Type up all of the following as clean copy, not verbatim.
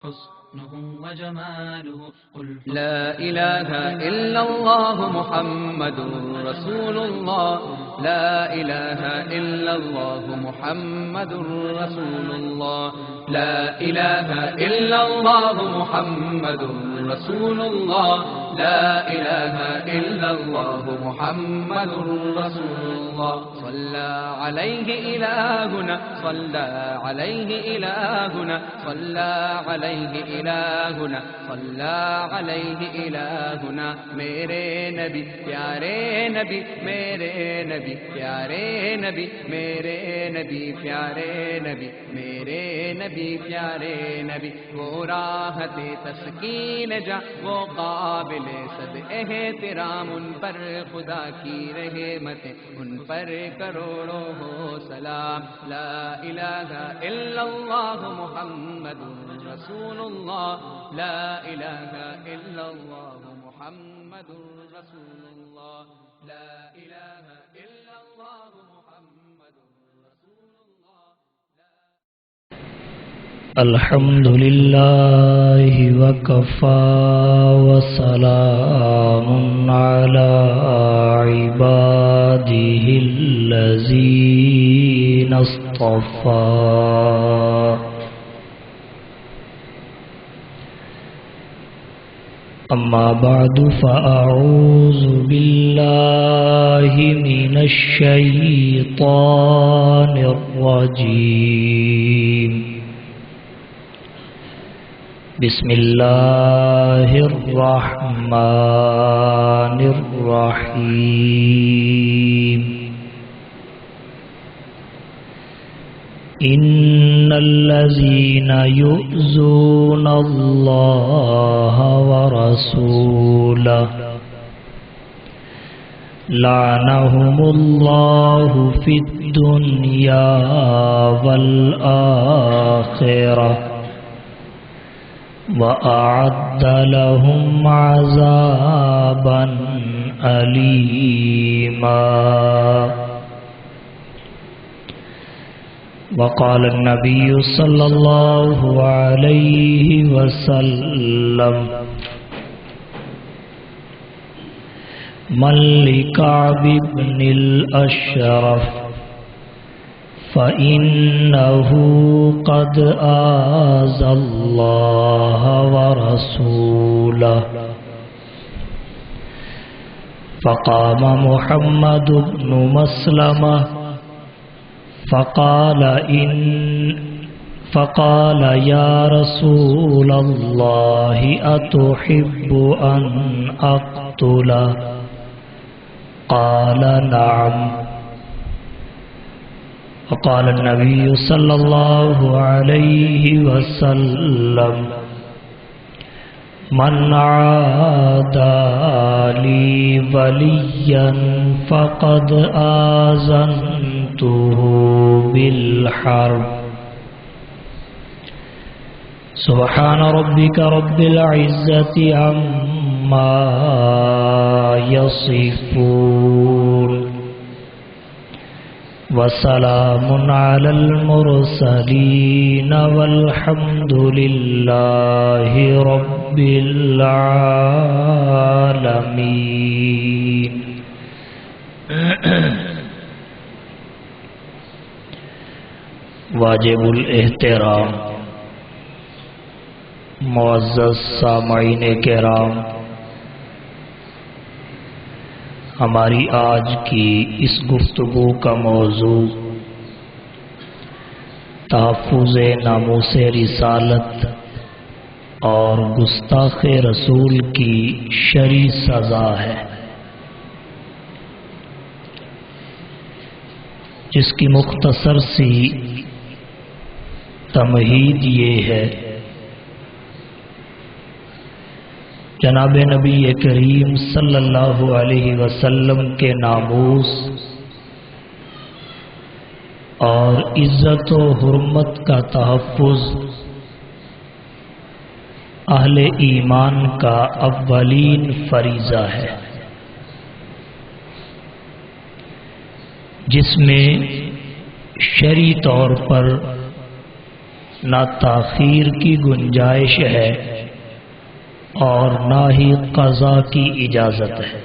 حسنه وجماله لا إله إلا الله محمد رسول الله لا إله إلا الله محمد رسول الله لا إله إلا الله محمد رسول الله لا إله إلا الله محمد رسول الله صلى عليه إلهنا صلى عليه إلهنا صلى عليه إلهنا صلى عليه إلهنا میرے نبی پیارے نبی میرے نبی پیارے نبی میرے نبی پیارے نبی میرے نبی پیارے نبی وہ راحت تسکین جا وہ قابل صد احترام ان پر خدا کی رحمتیں ان پر کروڑوں ہو سلام لا الہ الا اللہ محمد رسول اللہ لا الہ الا اللہ محمد رسول اللہ لا الہ الا اللہ محمد رسول اللہ الحمد لله وكفى وسلام على عباده الذين اصطفى أما بعد فأعوذ بالله من الشيطان الرجيم بسم الله الرحمن الرحيم إن الذين يؤذون الله ورسوله لعنهم الله في الدنيا والآخرة وأعد لهم عذابا أليما وقال النبي صلى الله عليه وسلم من لكعب بن الأشرف فإنه قد آذى الله ورسوله فقام محمد بن مسلمة فقال يا رسول الله أتحب أن أقتله قال نعم وقال النبي صلى الله عليه وسلم من عادى لي وليا فقد آذنته بالحرب سبحان ربك رب العزة عما يصفون وسلام على المرسلين والحمد لله رب العالمين واجب الاحترام معزز سامعین کرام، ہماری آج کی اس گفتگو کا موضوع تحفظ ناموس رسالت اور گستاخ رسول کی شرعی سزا ہے، جس کی مختصر سی تمہید یہ ہے: جناب نبی کریم صلی اللہ علیہ وسلم کے ناموس اور عزت و حرمت کا تحفظ اہل ایمان کا اولین فریضہ ہے، جس میں شرعی طور پر نہ تاخیر کی گنجائش ہے اور نہ ہی قضا کی اجازت ہے۔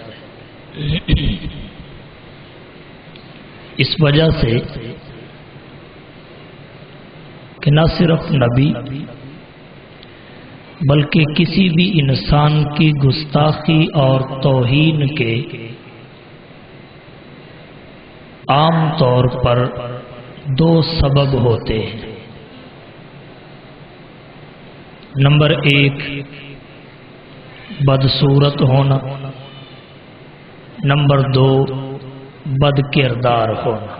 اس وجہ سے کہ نہ صرف نبی بلکہ کسی بھی انسان کی گستاخی اور توہین کے عام طور پر دو سبب ہوتے ہیں۔ نمبر ایک، بدصورت ہونا، نمبر دو، بد کردار ہونا۔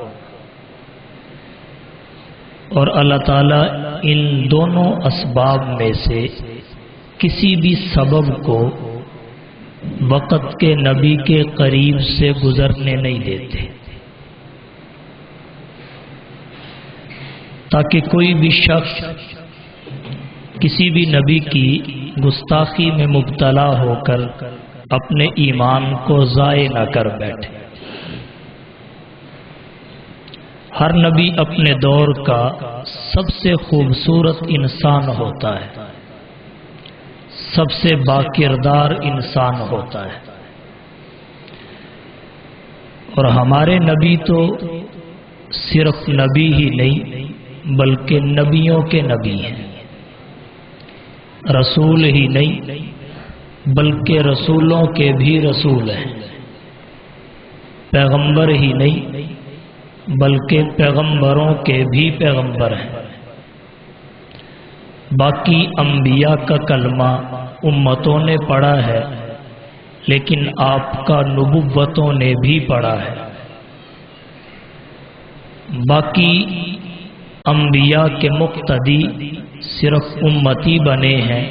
اور اللہ تعالیٰ ان دونوں اسباب میں سے کسی بھی سبب کو وقت کے نبی کے قریب سے گزرنے نہیں دیتے، تاکہ کوئی بھی شخص کسی بھی نبی کی گستاخی میں مبتلا ہو کر اپنے ایمان کو ضائع نہ کر بیٹھے۔ ہر نبی اپنے دور کا سب سے خوبصورت انسان ہوتا ہے، سب سے باکردار انسان ہوتا ہے، اور ہمارے نبی تو صرف نبی ہی نہیں بلکہ نبیوں کے نبی ہیں، رسول ہی نہیں بلکہ رسولوں کے بھی رسول ہیں، پیغمبر ہی نہیں بلکہ پیغمبروں کے بھی پیغمبر ہیں۔ باقی انبیاء کا کلمہ امتوں نے پڑھا ہے، لیکن آپ کا نبوتوں نے بھی پڑھا ہے۔ باقی انبیاء کے مقتدی صرف امتی بنے ہیں،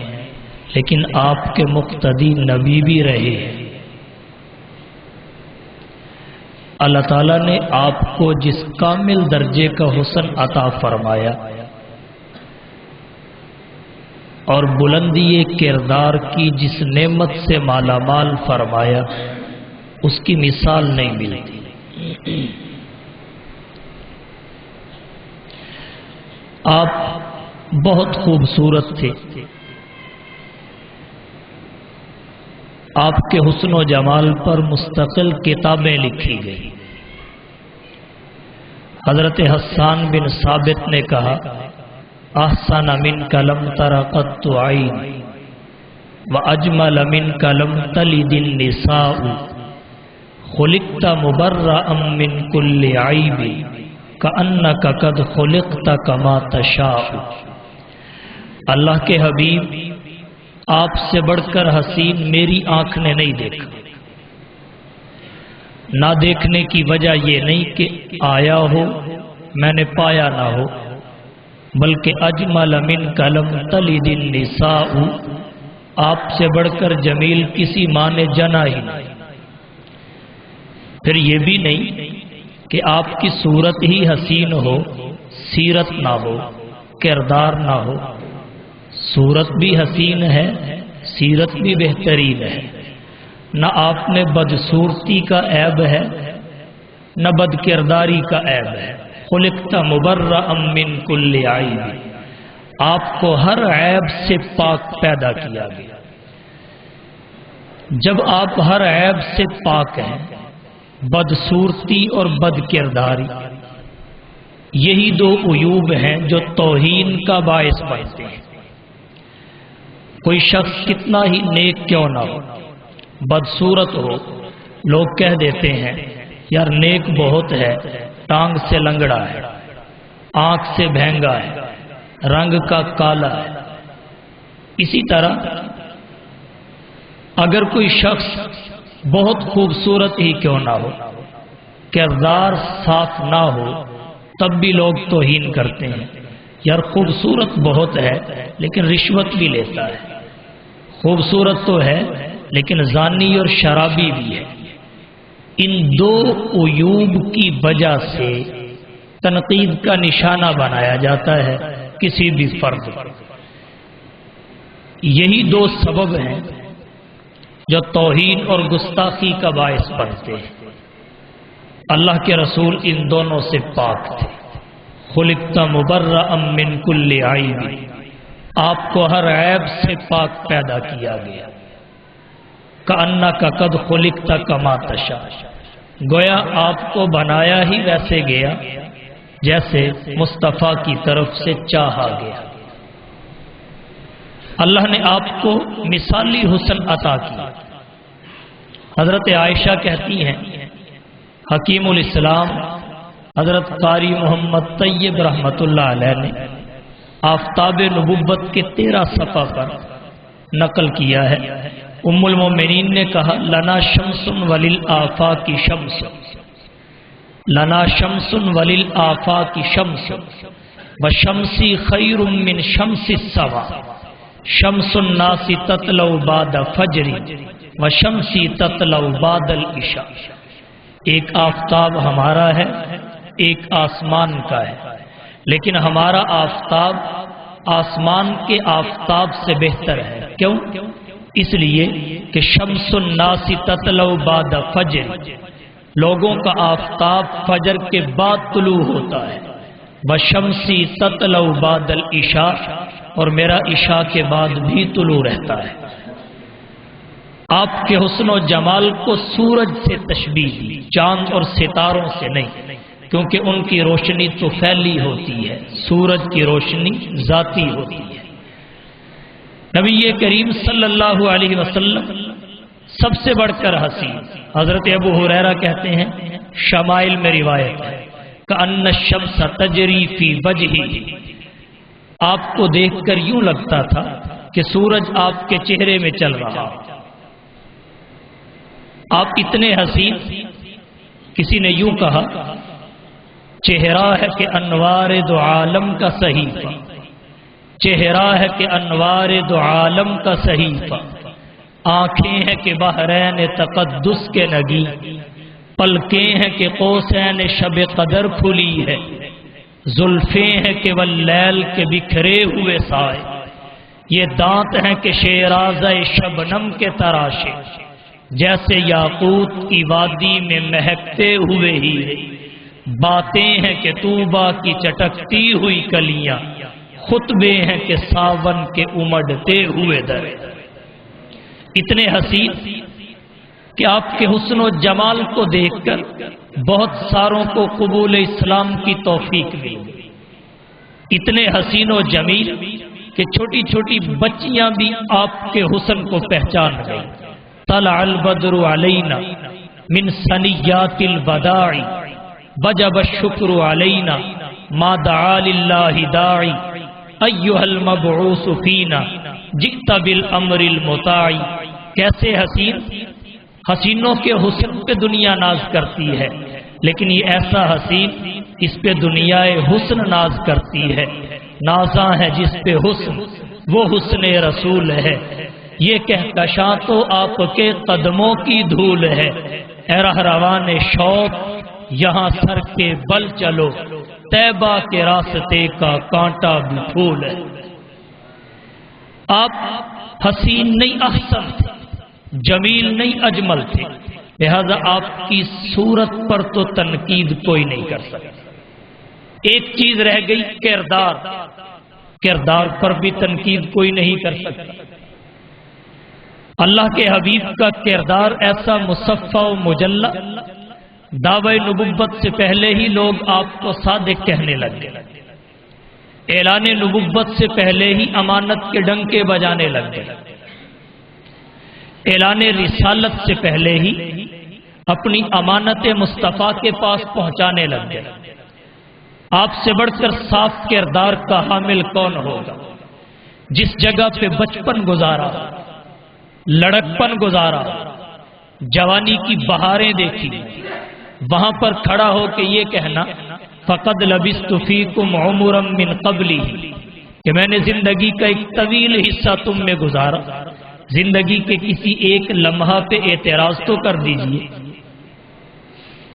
لیکن آپ کے مقتدی نبی بھی رہے ہیں۔ اللہ تعالیٰ نے آپ کو جس کامل درجے کا حسن عطا فرمایا اور بلندی کردار کی جس نعمت سے مالا مال فرمایا، اس کی مثال نہیں ملتی۔ آپ بہت خوبصورت تھے، آپ کے حسن و جمال پر مستقل کتابیں لکھی گئی۔ حضرت حسان بن ثابت نے کہا، احسن منک لم تر قط عین واجمل منک لم تلد النساء خلقت مبرأ من كل عیب کأنک قد خلقت کما تشاء۔ اللہ کے حبیب، آپ سے بڑھ کر حسین میری آنکھ نے نہیں دیکھا۔ نہ دیکھنے کی وجہ یہ نہیں کہ آیا ہو میں نے پایا نہ ہو، بلکہ اجمل منک لم تلد النساء، آپ سے بڑھ کر جمیل کسی ماں نے جنا ہی نہیں۔ پھر یہ بھی نہیں کہ آپ کی صورت ہی حسین ہو، سیرت نہ ہو، کردار نہ ہو۔ صورت بھی حسین ہے، سیرت بھی بہترین ہے۔ نہ آپ میں بدصورتی کا عیب ہے، نہ بد کرداری کا عیب ہے۔ خلقت مبرأ من کل عیب، آپ کو ہر عیب سے پاک پیدا کیا گیا۔ جب آپ ہر عیب سے پاک ہیں، بدصورتی اور بد کرداری، یہی دو عیوب ہیں جو توہین کا باعث بنتے ہیں۔ کوئی شخص کتنا ہی نیک کیوں نہ ہو، بدصورت ہو، لوگ کہہ دیتے ہیں یار نیک بہت ہے، ٹانگ سے لنگڑا ہے، آنکھ سے بھینگا ہے، رنگ کا کالا ہے۔ اسی طرح اگر کوئی شخص بہت خوبصورت ہی کیوں نہ ہو، کردار صاف نہ ہو، تب بھی لوگ توہین کرتے ہیں، یار خوبصورت بہت ہے لیکن رشوت بھی لیتا ہے، خوبصورت تو ہے لیکن زانی اور شرابی بھی ہے۔ ان دو عیوب کی وجہ سے تنقید کا نشانہ بنایا جاتا ہے کسی بھی فرد کو۔ یہی دو سبب ہیں جو توہین اور گستاخی کا باعث بنتے ہیں۔ اللہ کے رسول ان دونوں سے پاک تھے، خلقت مبرأ من کل عیب، آپ کو ہر عیب سے پاک پیدا کیا گیا۔ کأنک قد خلقت کما تشاء، گویا آپ کو بنایا ہی ویسے گیا جیسے مصطفیٰ کی طرف سے چاہا گیا۔ اللہ نے آپ کو مثالی حسن عطا کیا۔ حضرت عائشہ کہتی ہیں حکیم الاسلام حضرت قاری محمد طیب رحمۃ اللہ علیہ نے آفتاب نبوت کے 13 صفحہ پر نقل کیا ہے، ام المومنین نے کہا لنا شمس وللآفاق شمس، لنا شمس وللآفاق شمس وشمسی خیر من شمس السوا، شمس الناس تطلع بعد فجر وشمسی تطلع بعد العشاء۔ ایک آفتاب ہمارا ہے، ایک آسمان کا ہے، لیکن ہمارا آفتاب آسمان کے آفتاب سے بہتر ہے۔ کیوں؟ اس لیے کہ شمس الناس تطلع بعد فجر، لوگوں کا آفتاب فجر کے بعد طلوع ہوتا ہے، وشمسی تطلع بعد العشاء، اور میرا عشاء کے بعد بھی طلوع رہتا ہے۔ آپ کے حسن و جمال کو سورج سے تشبیہ دی، چاند اور ستاروں سے نہیں، کیونکہ ان کی روشنی تو پھیلی ہوتی ہے، سورج کی روشنی ذاتی ہوتی ہے۔ نبی کریم صلی اللہ علیہ وسلم سب سے بڑھ کر حسین، حضرت ابو ہریرہ کہتے ہیں شمائل میں روایت ہے کأن الشمس تجری فی وجہہ، آپ کو دیکھ کر یوں لگتا تھا کہ سورج آپ کے چہرے میں چل رہا۔ آپ اتنے حسین، کسی نے یوں کہا چہرہ ہے کہ انوار دو عالم کا صحیفہ، چہرہ ہے کہ انوار دو عالم کا صحیفہ، آنکھیں ہیں کہ بحرین تقدس کے نگی، پلکیں ہیں کہ قوسین شب قدر کھلی ہے، زلفیں ہیں کہ واللیل کے بکھرے ہوئے سائے، یہ دانت ہیں کہ شیرازہ شبنم کے تراشے، جیسے یاقوت کی وادی میں مہکتے ہوئے ہیرے، باتیں ہیں کہ طوبہ کی چٹکتی ہوئی کلیاں، خطبے ہیں کہ ساون کے امڑتے ہوئے درے۔ اتنے حسین کہ آپ کے حسن و جمال کو دیکھ کر بہت ساروں کو قبول اسلام کی توفیق ملی۔ اتنے حسین و جمیل کہ چھوٹی چھوٹی بچیاں بھی آپ کے حسن کو پہچان گئی۔ طلع البدر علینا من ثنیات الوداع وجب الشکر علینا ما دعا للہ داعی ایھا المبعوث فینا جئت بالامر المطاع۔ کیسے حسین، حسینوں کے حسن پہ دنیا ناز کرتی ہے، لیکن یہ ایسا حسین اس پہ دنیا حسن ناز کرتی ہے۔ نازاں ہے جس پہ حسن وہ حسن رسول ہے، یہ کہکشاں تو آپ کے قدموں کی دھول ہے، اے رہروان شوق یہاں سر کے بل چلو، طیبہ کے راستے کا کانٹا بھی پھول ہے۔ آپ حسین نہیں احسن تھے، جمیل نہیں اجمل تھے، لہذا آپ کی صورت پر تو تنقید کوئی نہیں کر سکتا۔ ایک چیز رہ گئی کردار، کردار پر بھی تنقید کوئی نہیں کر سکتا۔ اللہ کے حبیب کا کردار ایسا مصفى و مجلہ، دعوی نبوت سے پہلے ہی لوگ آپ کو صادق کہنے لگ گئے، اعلان نبوت سے پہلے ہی امانت کے ڈنکے بجانے لگ گئے، اعلان رسالت سے پہلے ہی اپنی امانت مصطفیٰ کے پاس پہنچانے لگ گئے۔ آپ سے بڑھ کر صاف کردار کا حامل کون ہوگا؟ جس جگہ پہ بچپن گزارا، لڑکپن گزارا، جوانی کی بہاریں دیکھی، وہاں پر کھڑا ہو کے یہ کہنا فقد لبثت فیکم عمرا من قبلی، کہ میں نے زندگی کا ایک طویل حصہ تم میں گزارا، زندگی کے کسی ایک لمحہ پہ اعتراض تو کر دیجئے۔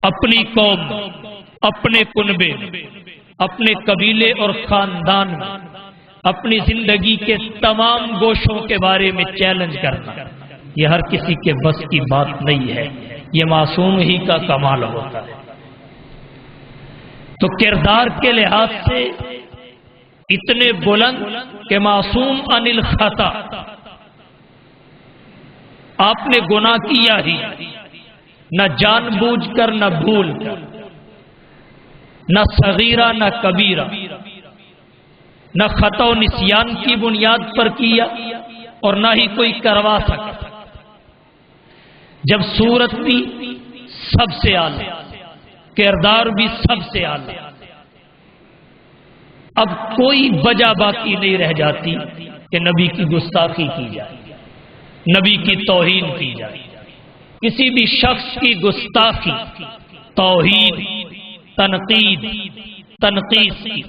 اپنی قوم، اپنے کنبے، اپنے قبیلے اور خاندان میں اپنی زندگی کے تمام گوشوں کے بارے میں چیلنج کرنا، یہ ہر کسی کے بس کی بات نہیں ہے، یہ معصوم ہی کا کمال ہوتا ہے۔ تو کردار کے لحاظ سے اتنے بلند کہ معصوم عن الخطا، آپ نے گناہ کیا ہی، نہ جان بوجھ کر نہ بھول کر، نہ صغیرہ نہ کبیرہ، نہ خطا و نسیان کی بنیاد پر کیا اور نہ ہی کوئی کروا سکا، جب صورت بھی سب سے اعلی، کردار بھی سب سے اعلی، اب کوئی وجہ باقی نہیں رہ جاتی کہ نبی کی گستاخی کی جائے، نبی کی توہین کی جائے۔ کسی بھی شخص کی گستاخی، توہین، تنقید، تنقیص کی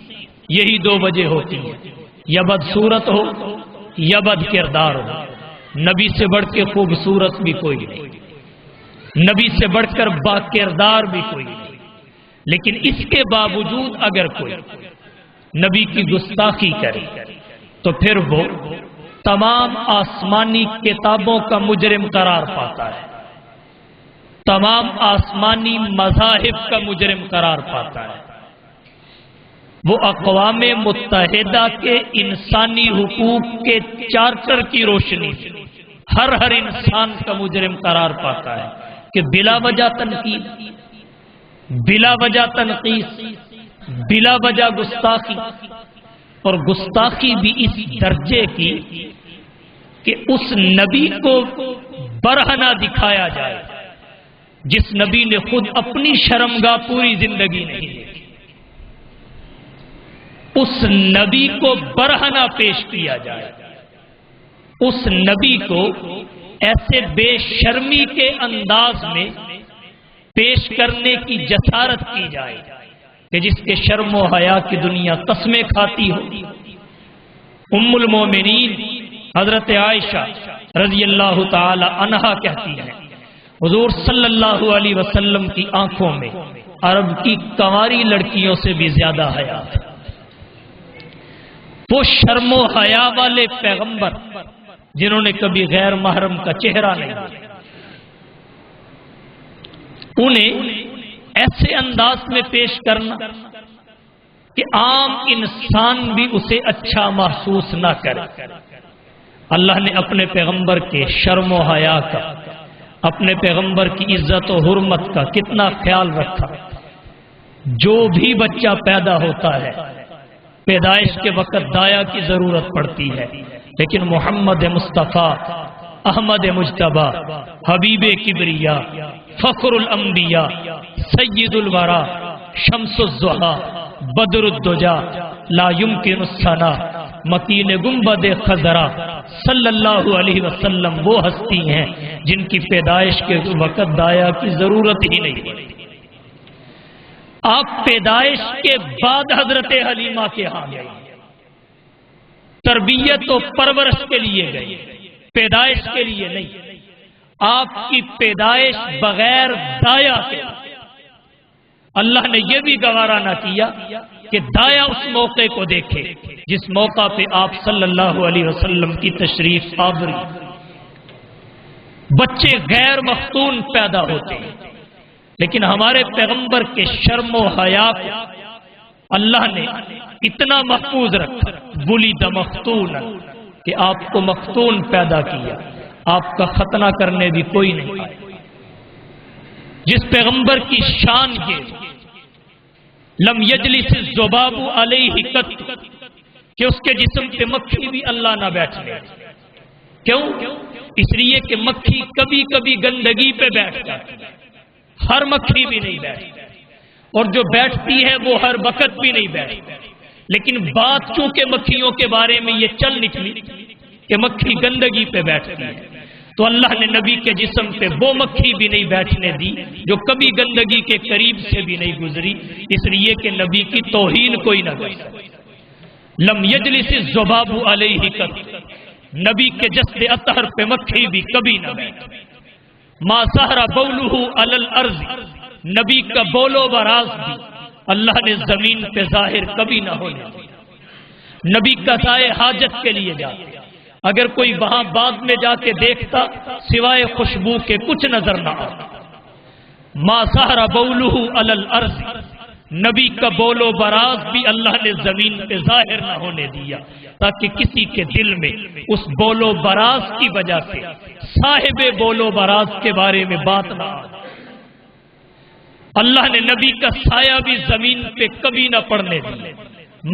یہی دو وجہ ہوتی ہیں، یا بدصورت ہو یا بد کردار ہو۔ نبی سے بڑھ کے خوبصورت بھی کوئی نہیں، نبی سے بڑھ کر با کردار بھی کوئی نہیں، لیکن اس کے باوجود اگر کوئی نبی کی گستاخی کرے تو پھر وہ تمام آسمانی کتابوں کا مجرم قرار پاتا ہے، تمام آسمانی مذاہب کا مجرم قرار پاتا ہے، وہ اقوام متحدہ کے انسانی حقوق کے چارٹر کی روشنی ہر انسان کا مجرم قرار پاتا ہے کہ بلا وجہ تنقید، بلا وجہ تنقیص، بلا وجہ گستاخی، اور گستاخی بھی اس درجے کی کہ اس نبی کو برہنہ دکھایا جائے جس نبی نے خود اپنی شرمگاہ پوری زندگی نہیں دیکھی، اس نبی کو برہنہ پیش کیا جائے، اس نبی کو ایسے بے شرمی کے انداز میں پیش کرنے کی جسارت کی جائے کہ جس کے شرم و حیا کی دنیا قسمیں کھاتی ہو۔ ام المومنین حضرت عائشہ رضی اللہ تعالی عنہا کہتی ہیں حضور صلی اللہ علیہ وسلم کی آنکھوں میں عرب کی کنواری لڑکیوں سے بھی زیادہ حیا ہے۔ وہ شرم و حیا والے پیغمبر جنہوں نے کبھی غیر محرم کا چہرہ نہیں دیکھا، انہیں ایسے انداز میں پیش کرنا کہ عام انسان بھی اسے اچھا محسوس نہ کرے۔ اللہ نے اپنے پیغمبر کے شرم و حیا کا، اپنے پیغمبر کی عزت و حرمت کا کتنا خیال رکھا۔ جو بھی بچہ پیدا ہوتا ہے پیدائش کے وقت دایا کی ضرورت پڑتی ہے، لیکن محمد مصطفیٰ، احمد مجتبی، حبیب کبریا، فخر الانبیاء، سید الورا، شمس الضحیٰ، بدر الدجا، لا یمکن الثنا، مکین گنبد خضرا صلی اللہ علیہ وسلم وہ ہستی ہیں جن کی پیدائش کے وقت دایا کی ضرورت ہی نہیں پڑی۔ آپ پیدائش کے بعد حضرت حلیمہ کے ہاں گئے، تربیت و پرورش کے لیے گئے، پیدائش کے لیے نہیں۔ آپ کی پیدائش بغیر دایا کے، اللہ نے یہ بھی گوارا نہ کیا کہ دایا اس موقع کو دیکھے جس موقع پہ آپ صلی اللہ علیہ وسلم کی تشریف آوری۔ بچے غیر مختون پیدا ہوتے ہیں، لیکن ہمارے پیغمبر کے شرم و حیا کو اللہ نے اتنا محفوظ رکھا، ولد مختون، کہ آپ کو مختون پیدا کیا، آپ کا ختنہ کرنے بھی کوئی نہیں آئے۔ جس پیغمبر کی شان یہ لم یجلس الذباب علیہ قط، کہ اس کے جسم پہ مکھی بھی اللہ نہ بیٹھنے۔ کیوں؟ اس لیے کہ مکھی کبھی کبھی گندگی پہ بیٹھ جاتی ہے، ہر مکھی بھی نہیں بیٹھتی، اور جو بیٹھتی ہے وہ ہر وقت بھی نہیں بیٹھتی۔ لیکن بات چونکہ مکھیوں کے بارے میں یہ چل نکلی کہ مکھی گندگی پہ بیٹھتی ہے، تو اللہ نے نبی کے جسم پہ وہ مکھی بھی نہیں بیٹھنے دی جو کبھی گندگی کے قریب سے بھی نہیں گزری، اس لیے کہ نبی کی توہین کوئی نہ کر سکے۔ لم یجلس الذباب علیہ قط، نبی کے جسد اطہر پہ مکھی بھی کبھی نہ بیٹھی۔ ما ظہر بولہ علی الارض، نبی کا بول و براز بھی اللہ نے زمین پہ ظاہر کبھی نہ ہونے دیا۔ نبی قضائے حاجت کے لیے جاتے، اگر کوئی وہاں بعد میں جا کے دیکھتا سوائے خوشبو کے کچھ نظر نہ آتا۔ ما ظہر بولہ علی الارض، نبی کا بول و براز بھی اللہ نے زمین پہ ظاہر نہ ہونے دیا تاکہ کسی کے دل میں اس بول و براز کی وجہ سے صاحب بول و براز کے بارے میں بات نہ آئے۔ اللہ نے نبی کا سایہ بھی زمین پہ کبھی نہ پڑنے دیا،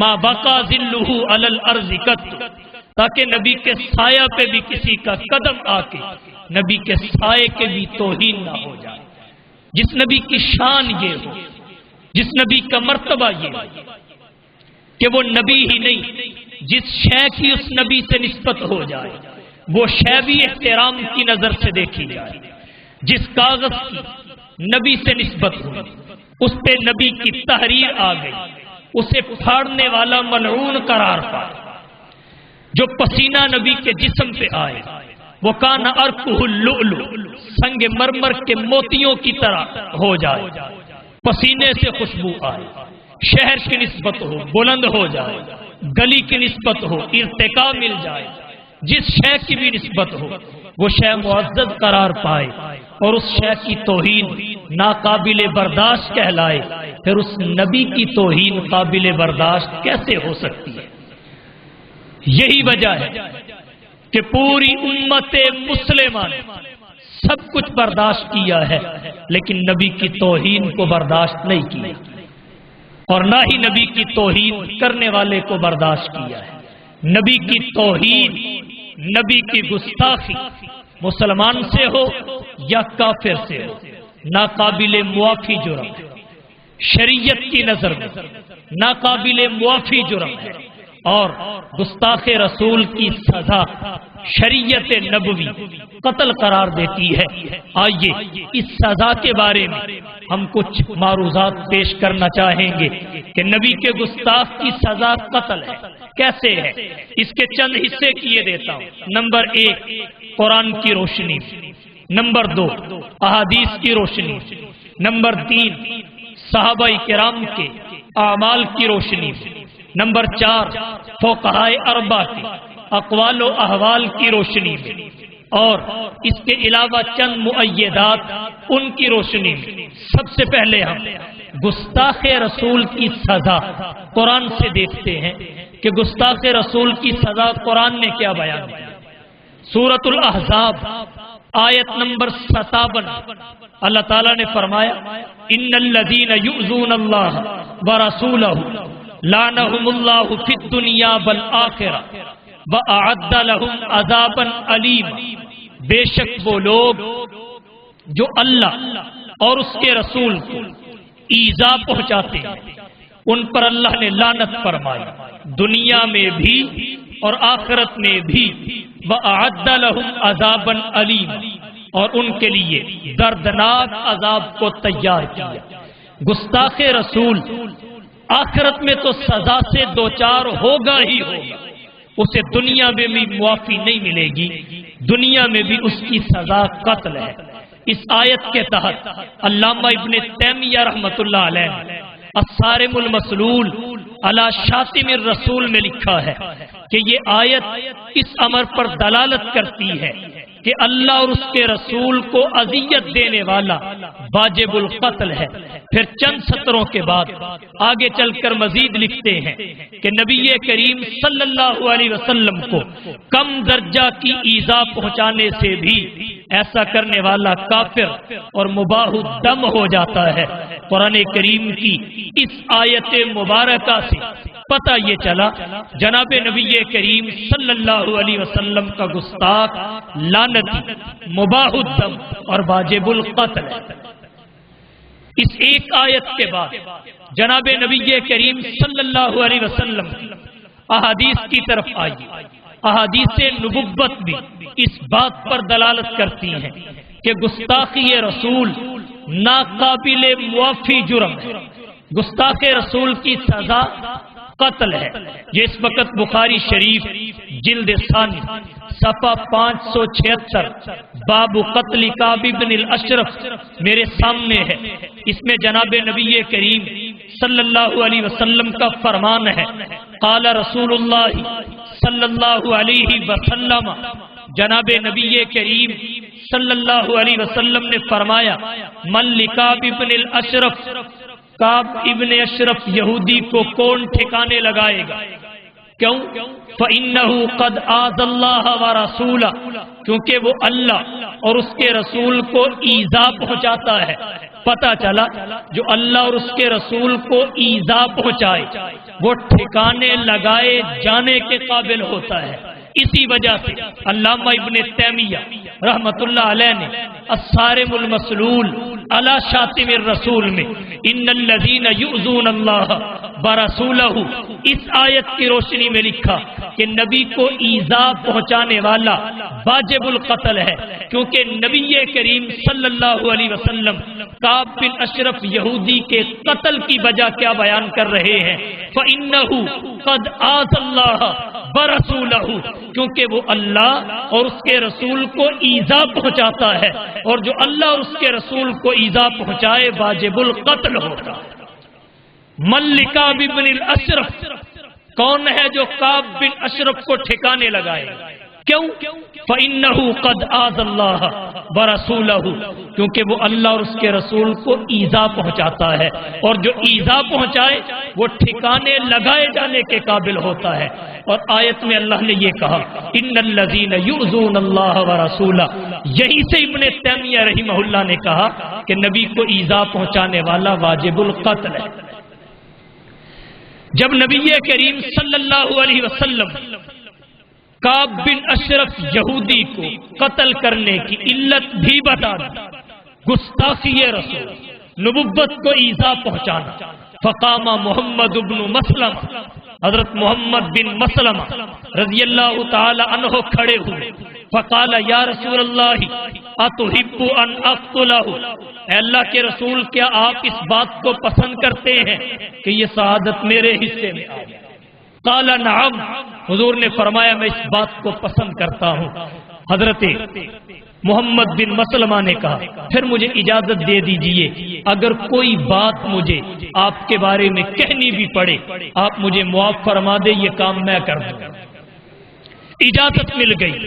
ما بقا ظلہ علی الارض قط، تاکہ نبی کے سایہ پہ بھی کسی کا قدم آ کے نبی کے سائے کے بھی توہین نہ ہو جائے۔ جس نبی کی شان یہ ہو، جس نبی کا مرتبہ یہ ہو کہ وہ نبی ہی نہیں، جس شے کی اس نبی سے نسبت ہو جائے وہ شے بھی احترام کی نظر سے دیکھی جائے، جس کاغذ کی نبی سے نسبت ہو اس پہ نبی کی تحریر آ گئی، اسے پھاڑنے والا ملعون قرار پائے۔ جو پسینہ نبی کے جسم پہ آئے وہ کان ارکہ اللؤلؤ، سنگ مرمر کے موتیوں کی طرح ہو جائے، پسینے سے خوشبو آئے، شہر کی نسبت ہو بلند ہو جائے، گلی کی نسبت ہو ارتقاء مل جائے، جس شے کی بھی نسبت ہو وہ شے معزز قرار پائے اور اس شے کی توہین ناقابل برداشت کہلائے، پھر اس نبی کی توہین قابل برداشت کیسے ہو سکتی ہے؟ یہی وجہ ہے کہ پوری امت مسلمہ نے سب کچھ برداشت کیا ہے لیکن نبی کی توہین کو برداشت نہیں کیا، اور نہ ہی نبی کی توہین کرنے والے کو برداشت کیا ہے۔ نبی کی توہین، نبی کی گستاخی مسلمان سے ہو یا کافر سے ہو ناقابل معافی جرم ہے، شریعت کی نظر میں ناقابل معافی جرم ہے، اور گستاخ رسول کی سزا شریعت نبوی قتل قرار دیتی ہے۔ آئیے اس سزا کے بارے میں ہم کچھ معروضات پیش کرنا چاہیں گے کہ نبی کے گستاخ کی سزا قتل ہے، کیسے ہے؟ اس کے چند حصے کیے دیتا ہوں۔ نمبر 1 قرآن کی روشنی، نمبر 2 احادیث کی روشنی، نمبر 3 صحابہ کرام کے اعمال کی روشنی، نمبر 4 فقہائے اربعہ کے اقوال و احوال کی روشنی میں، اور اس کے علاوہ چند مؤیدات ان کی روشنی میں۔ سب سے پہلے ہم گستاخ رسول کی سزا قرآن سے دیکھتے ہیں کہ گستاخ رسول کی سزا قرآن نے کیا بیان کیا۔ سورۃ الاحزاب آیت نمبر 57 اللہ تعالیٰ نے فرمایا ان الذین یؤذون اللہ ورسولہ لعنہم اللہ فی الدنیا والآخرہ وأعد لهم عذابا علیما، بے شک وہ لوگ جو اللہ اور اس کے رسول کو ایذا پہنچاتے ہیں ان پر اللہ نے لعنت فرمائی، دنیا میں بھی اور آخرت میں بھی، وأعد لهم عذابا علیما، اور ان کے لیے دردناک عذاب کو تیار کیا۔ گستاخ رسول آخرت میں تو سزا سے دوچار ہوگا ہی ہوگا، اسے دنیا میں بھی معافی نہیں ملے گی، دنیا میں بھی اس کی سزا قتل ہے۔ اس آیت کے تحت علامہ ابن تیمیہ رحمۃ اللہ علیہ الصارم المسلول علی شاتم الرسول میں لکھا ہے کہ یہ آیت اس امر پر دلالت کرتی ہے کہ اللہ اور اس کے رسول کو اذیت دینے والا واجب القتل ہے۔ پھر چند سطروں کے بعد آگے چل کر مزید لکھتے ہیں کہ نبی کریم صلی اللہ علیہ وسلم کو کم درجہ کی ایذا پہنچانے سے بھی ایسا کرنے والا کافر اور مباح الدم ہو جاتا ہے۔ قرآن کریم کی اس آیت مبارکہ سے پتہ یہ چلا جناب نبی کریم صلی اللہ علیہ وسلم کا گستاخ، لعنتی، مباح الدم اور واجب القتل ہے۔ اس ایک آیت کے بعد جناب نبی کریم صلی اللہ علیہ وسلم احادیث کی طرف آئی۔ احادیث نبوت بھی اس بات پر دلالت کرتی ہیں کہ گستاخی رسول ناقابل معافی جرم ہے، گستاخ رسول کی سزا قتل ہے۔ یہ اس وقت بخاری شریف جلد ثانی صفحہ 576 باب قتل کعب بن الاشرف میرے سامنے ہے۔ اس میں جناب نبی کریم صلی اللہ علیہ وسلم کا فرمان ہے، قال رسول اللہ صلی اللہ علیہ وسلم، جناب نبی کریم صلی اللہ علیہ وسلم نے فرمایا من لکعب بن الاشرف کعب ابن اشرف یہودی کو کون ٹھکانے لگائے گا؟ کیوں؟ فَإِنَّهُ قَدْ آذَى اللَّهَ وَرَسُولَهُ، کیونکہ وہ اللہ اور اس کے رسول کو ایذا پہنچاتا ہے۔ پتہ چلا جو اللہ اور اس کے رسول کو ایذا پہنچائے وہ ٹھکانے لگائے جانے کے قابل ہوتا ہے۔ اسی وجہ سے علامہ ابن تیمیہ رحمت اللہ علیہ نے الصارم المسلول علی شاتم الرسول میں ان الذین یؤذون اللہ ورسولہ اس آیت کی روشنی میں لکھا کہ نبی کو ایذا پہنچانے والا واجب القتل ہے، کیونکہ نبی کریم صلی اللہ علیہ وسلم کعب بن اشرف یہودی کے قتل کی وجہ کیا بیان کر رہے ہیں؟ فَإِنَّهُ قَدْ آذَى اللَّهَ وَرَسُولَهُ، کیونکہ وہ اللہ اور اس کے رسول کو ایذا پہنچاتا ہے، اور جو اللہ اور اس کے رسول کو ایذا پہنچائے واجب القتل ہوتا ہے۔ من لکعب بن الاشرف، کون ہے جو کعب بن اشرف کو ٹھکانے لگائے؟ کیوں؟ فَإِنَّهُ قَدْ آذَى اللَّهَ وَرَسُولَهُ، کیونکہ وہ اللہ اور اس کے رسول کو ایذا پہنچاتا ہے، اور جو ایذا پہنچائے وہ ٹھکانے لگائے جانے کے قابل ہوتا ہے۔ اور آیت میں اللہ نے یہ کہا ان الذین یؤذون اللہ ورسولہ، یہی سے ابن تیمیہ رحمہ اللہ نے کہا کہ نبی کو ایذا پہنچانے والا واجب القتل ہے۔ جب نبی کریم صلی اللہ علیہ وسلم کعب بن اشرف یہودی کو قتل کرنے کی علت بھی بتا دی، گستاخی رسول، نبوت کو ایذا پہنچانا، فقام محمد بن مسلمہ، حضرت محمد بن مسلمہ رضی اللہ تعالی عنہ کھڑے ہوئے، فقال یا رسول اللہ اتحب ان اقتلہ، اے اللہ کے رسول کیا آپ اس بات کو پسند کرتے ہیں کہ یہ شہادت میرے حصے میں آ جائے؟ قال نعم، حضور نے فرمایا میں اس بات کو پسند کرتا ہوں۔ حضرت محمد بن مسلمہ نے کہا پھر مجھے اجازت دے دیجئے، اگر کوئی بات مجھے آپ کے بارے میں کہنی بھی پڑے آپ مجھے معاف فرما دے، یہ کام میں کر دوں۔ اجازت مل گئی۔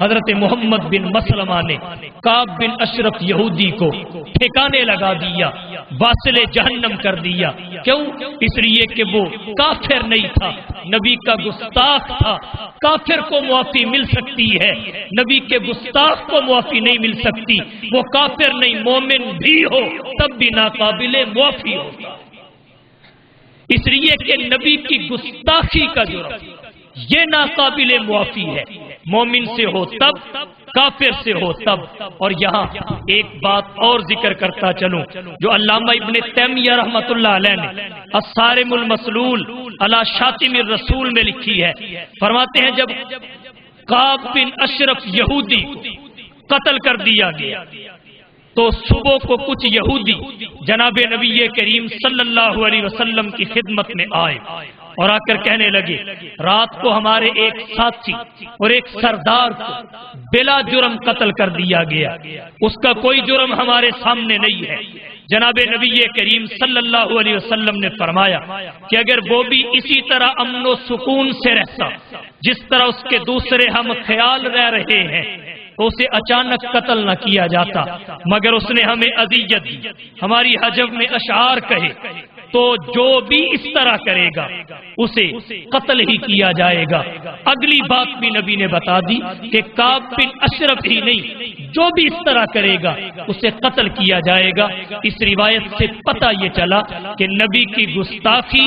حضرت محمد بن مسلمہ نے کعب بن اشرف یہودی کو ٹھکانے لگا دیا، واصل جہنم کر دیا۔ کیوں؟ اس لیے کہ وہ کافر نہیں تھا، نبی کا گستاخ تھا۔ کافر کو معافی مل سکتی ہے، نبی کے گستاخ کو معافی نہیں مل سکتی۔ وہ کافر نہیں، مومن بھی ہو تب بھی ناقابل معافی ہوتا، اس لیے کہ نبی کی گستاخی کا جرم یہ ناقابل معافی ہے، مومن سے ہو تب، کافر سے ہو تب۔ اور یہاں ایک بات اور ذکر کرتا چلوں جو علامہ ابن تیمیہ رحمت اللہ علیہ نے الصارم المسلول علی شاتم الرسول میں لکھی ہے، فرماتے ہیں جب کعب بن اشرف یہودی کو قتل کر دیا گیا تو صبح کو کچھ یہودی جناب نبی کریم صلی اللہ علیہ وسلم کی خدمت میں آئے اور آ کر کہنے لگے رات کو ہمارے ایک ساتھی اور ایک سردار کو بلا جرم قتل کر دیا گیا، اس کا کوئی جرم ہمارے سامنے نہیں ہے۔ جناب نبی کریم صلی اللہ علیہ وسلم نے فرمایا کہ اگر وہ بھی اسی طرح امن و سکون سے رہتا جس طرح اس کے دوسرے ہم خیال رہ رہے ہیں تو اسے اچانک قتل نہ کیا جاتا، مگر اس نے ہمیں اذیت دی، ہماری حجب میں اشعار کہے، تو جو بھی اس طرح کرے گا اسے قتل ہی کیا جائے گا۔ اگلی بات بھی نبی نے بتا دی کہ کعب بن اشرف ہی نہیں، جو بھی اس طرح کرے گا اسے قتل کیا جائے گا۔ اس روایت سے پتہ یہ چلا کہ نبی کی گستاخی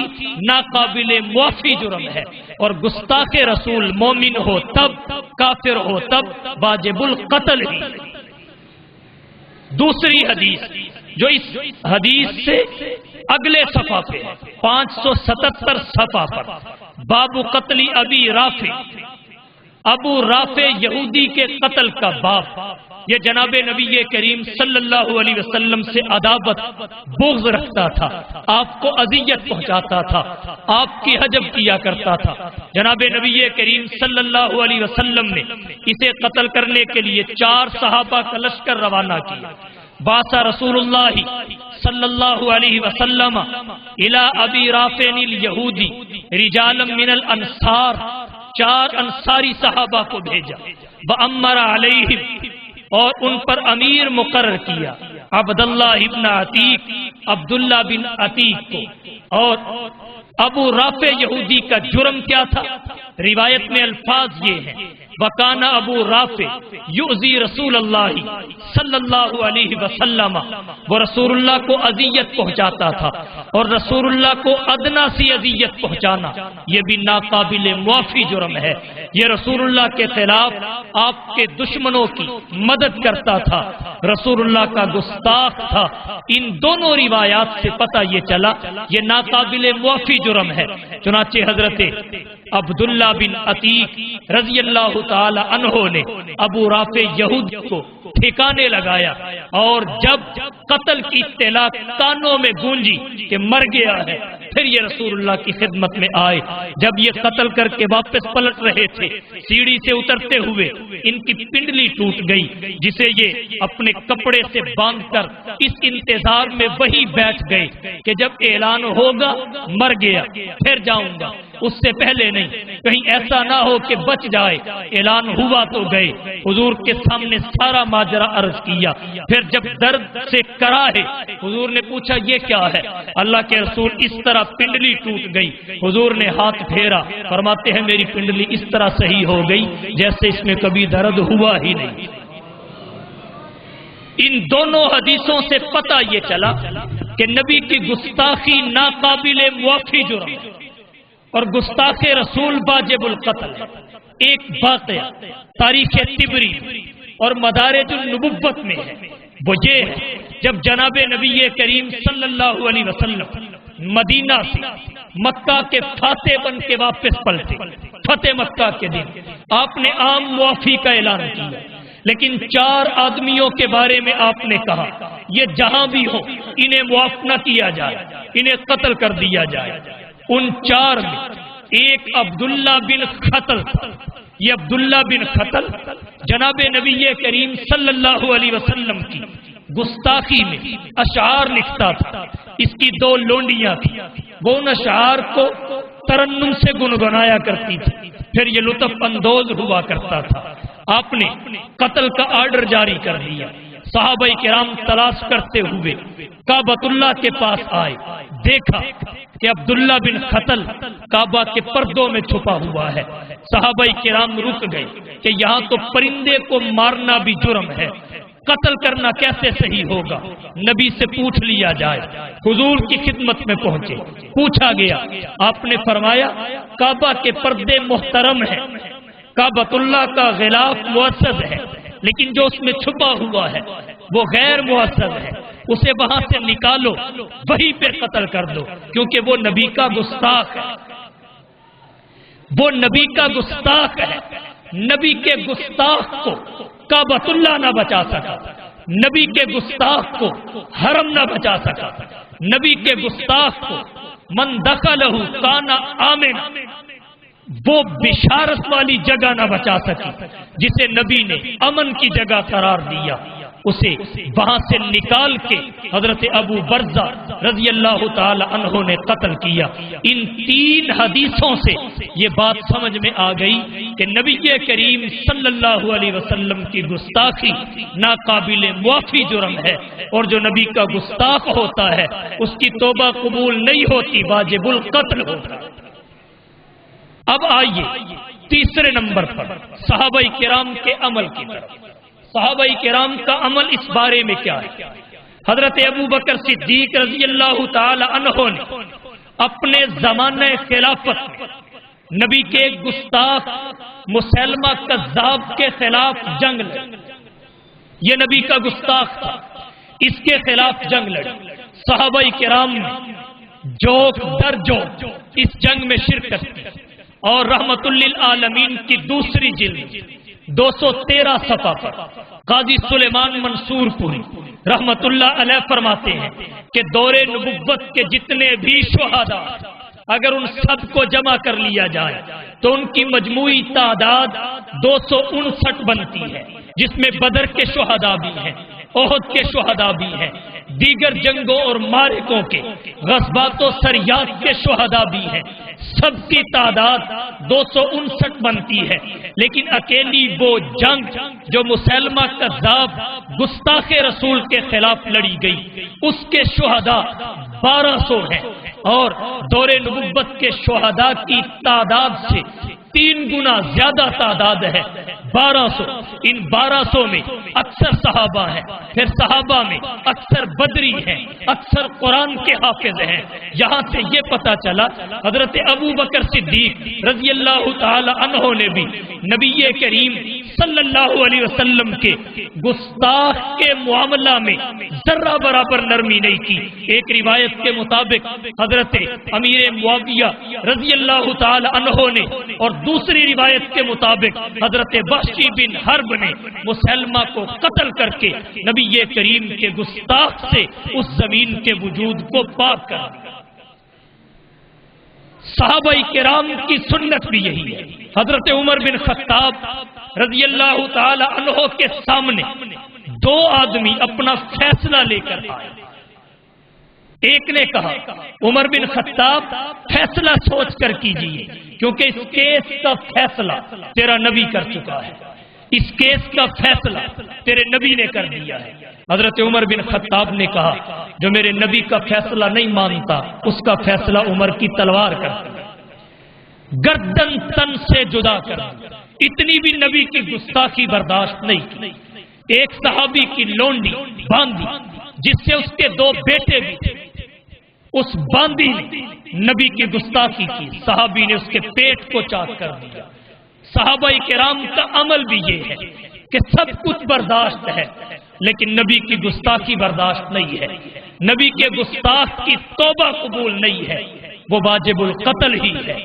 ناقابل معافی جرم ہے، اور گستاخ رسول مومن ہو تب، کافر ہو تب، واجب القتل ہی۔ دوسری حدیث جو اس حدیث سے اگلے صفحہ پہ 577 صفحہ پر، باب قتل ابی رافع، ابو رافع یہودی کے قتل کا باب، یہ جناب نبی کریم صلی اللہ علیہ وسلم سے عداوت بغض رکھتا تھا، آپ کو اذیت پہنچاتا تھا، آپ کی حجب کیا کرتا تھا۔ جناب نبی کریم صلی اللہ علیہ وسلم نے اسے قتل کرنے کے لیے 4 صحابہ کا لشکر روانہ کیا۔ باسا رسول اللہ صلی اللہ علیہ وسلم الی ابی رافع الیہودی رجالا من الانصار، 4 انصاری صحابہ کو بھیجا، وامر علیہم، اور ان پر امیر مقرر کیا عبداللہ ابن عتیق عبداللہ بن عتیق کو۔ اور ابو رافع یہودی کا جرم کیا تھا؟ روایت میں الفاظ یہ ہیں، وَكَانَ ابو رافع یؤذی رسول اللہ صلی اللہ علیہ وسلم، وہ رسول اللہ کو اذیت پہنچاتا تھا، اور رسول اللہ کو ادنا سی اذیت پہنچانا یہ بھی ناقابل معافی جرم ہے۔ یہ رسول اللہ کے خلاف آپ کے دشمنوں کی مدد کرتا تھا، رسول اللہ کا گستاخ تھا۔ ان دونوں روایات سے پتہ یہ چلا یہ ناقابل معافی جرم ہے۔ چنانچہ حضرت عبداللہ بن عتیق رضی اللہ تعالی عنہ نے ابو رافع یہودی کو ٹھکانے لگایا، اور جب قتل کی اطلاع کانوں میں گونجی کہ مر گیا ہے، پھر یہ رسول اللہ کی خدمت میں آئے۔ جب یہ قتل کر کے واپس پلٹ رہے تھے، سیڑھی سے اترتے ہوئے ان کی پنڈلی ٹوٹ گئی، جسے یہ اپنے کپڑے سے باندھ کر اس انتظار میں وہی بیٹھ گئے کہ جب اعلان ہوگا مر گیا پھر جاؤں گا، اس سے پہلے نہیں، کہیں ایسا نہ ہو کہ بچ جائے۔ اعلان ہوا تو گئے، حضور کے سامنے سارا ماجرا عرض کیا۔ پھر جب درد سے کراہے، حضور نے پوچھا یہ کیا ہے؟ اللہ کے رسول اس طرح پنڈلی ٹوٹ گئی۔ حضور نے ہاتھ پھیرا، فرماتے ہیں میری پنڈلی اس طرح صحیح ہو گئی جیسے اس میں کبھی درد ہوا ہی نہیں۔ ان دونوں حدیثوں سے پتہ یہ چلا کہ نبی کی گستاخی ناقابل معافی جرم اور گستاخ رسول واجب القتل ہے۔ ایک واقعہ تاریخ طبری اور مدارج النبوت میں ہے، وہ یہ ہے جب جناب نبی کریم صلی اللہ علیہ وسلم مدینہ سے مکہ کے فاتح بن کے واپس پلٹے، فتح مکہ کے دن آپ نے عام معافی کا اعلان کیا، لیکن 4 آدمیوں کے بارے میں آپ نے کہا یہ جہاں بھی ہو انہیں معاف نہ کیا جائے، انہیں قتل کر دیا جائے۔ ان 4 میں ایک عبداللہ بن خطل تھا۔ یہ عبداللہ بن خطل جناب نبی کریم صلی اللہ علیہ وسلم کی گستاخی میں اشعار لکھتا تھا۔ اس کی 2 لونڈیاں تھیں، وہ ان اشعار کو ترنم سے گنگنایا کرتی تھی، پھر یہ لطف اندوز ہوا کرتا تھا۔ آپ نے قتل کا آرڈر جاری کر دیا۔ صحابہ کرام تلاش کرتے ہوئے کعبۃ اللہ کے پاس آئے، دیکھا کہ عبداللہ بن خطل کعبہ کے پردوں میں چھپا ہوا ہے۔ صحابہ کرام رک گئے کہ یہاں تو پرندے کو مارنا بھی جرم ہے، قتل کرنا کیسے صحیح ہوگا؟ نبی سے پوچھ لیا جائے۔ حضور کی خدمت میں پہنچے، پوچھا گیا، آپ نے فرمایا کعبہ کے پردے محترم ہیں، کعبۃ اللہ کا غلاف معزز ہے، لیکن جو اس میں چھپا ہوا ہے وہ غیر معزز ہے، اسے وہاں سے نکالو، وہیں پہ قتل کر دو، کیونکہ وہ نبی کا گستاخ ہے، وہ نبی کا گستاخ ہے۔ نبی کے گستاخ کو کعبۃ اللہ نہ بچا سکا، نبی کے گستاخ کو حرم نہ بچا سکا، نبی کے گستاخ کو من دخلہ کان آمن، وہ بشارت والی جگہ نہ بچا سکی جسے نبی نے امن کی جگہ قرار دیا، اسے وہاں سے نکال کے حضرت ابو برزہ رضی اللہ تعالی عنہ نے قتل کیا۔ ان 3 حدیثوں سے یہ بات سمجھ میں آ گئی کہ نبی کریم صلی اللہ علیہ وسلم کی گستاخی ناقابل معافی جرم ہے، اور جو نبی کا گستاخ ہوتا ہے اس کی توبہ قبول نہیں ہوتی، واجب القتل ہوتا ہے۔ اب آئیے تیسرے نمبر پر صحابہ کرام کے عمل کی طرف۔ صحابہ کرام کا عمل اس بارے میں کیا ہے؟ حضرت ابو بکر صدیق رضی اللہ تعالی عنہ نے اپنے زمانہ خلافت میں نبی کے گستاخ مسلمہ کذاب کے خلاف جنگ لڑی۔ یہ نبی کا گستاخ تھا، اس کے خلاف جنگ لڑی۔ صحابہ کرام نے جوک در جوک اس جنگ میں شرکت کی، اور رحمت للعالمین کی دوسری جلد 213 صفحہ پر قاضی سلیمان منصور پوری رحمت اللہ علیہ فرماتے ہیں کہ دور نبوت کے جتنے بھی شہداء اگر ان سب کو جمع کر لیا جائے تو ان کی مجموعی تعداد 259 بنتی ہے، جس میں بدر کے شہداء بھی ہیں احد کے شہداء بھی ہیں، دیگر جنگوں اور معرکوں کے، غزوات و سریات کے شہداء بھی ہیں، سب کی تعداد 259 بنتی ہے، لیکن اکیلی وہ جنگ جو مسلمہ کذاب گستاخ رسول کے خلاف لڑی گئی، اس کے شہداء 1200 ہیں، اور دور نبوت کے شہداء کی تعداد سے 3 گنا زیادہ تعداد ہے، 1200۔ ان 1200 میں اکثر صحابہ ہیں، پھر صحابہ میں اکثر بدری ہیں، اکثر قرآن کے حافظ ہیں۔ یہاں سے یہ پتہ چلا حضرت ابو بکر صدیق رضی اللہ تعالی عنہ نے بھی نبی کریم صلی اللہ علیہ وسلم کے گستاخ کے معاملہ میں ذرہ برابر نرمی نہیں کی۔ ایک روایت کے مطابق حضرت امیر معاویہ رضی اللہ تعالی عنہ نے، اور دوسری روایت کے مطابق حضرت وحشی بن حرب نے مسلمہ کو قتل کر کے نبی کریم کے گستاخ سے اس زمین کے وجود کو پاک کر دیا۔ صحابہ کرام کی سنت بھی یہی ہے۔ حضرت عمر بن خطاب رضی اللہ تعالی عنہ کے سامنے 2 آدمی اپنا فیصلہ لے کر آئے۔ ایک نے کہا عمر بن خطاب فیصلہ سوچ کر کیجئے، کیونکہ اس کیس کا فیصلہ تیرا نبی کر چکا ہے، اس کیس کا فیصلہ تیرے نبی نے کر دیا ہے۔ حضرت عمر بن خطاب نے کہا جو میرے نبی کا فیصلہ نہیں مانتا اس کا فیصلہ عمر کی تلوار کر دیا، گردن تن سے جدا کر دیا۔ اتنی بھی نبی کی گستاخی برداشت نہیں کی۔ ایک صحابی کی لونڈی باندھی جس سے اس کے 2 بیٹے بھی تھے، اس باندھی نے نبی کی گستاخی کی، صحابی نے اس کے پیٹ کو چاک کر دیا۔ صحابہ کرام کا عمل بھی یہ ہے کہ سب کچھ برداشت ہے لیکن نبی کی گستاخی برداشت نہیں ہے، نبی کے گستاخ کی توبہ قبول نہیں ہے، وہ واجب القتل ہی ہے۔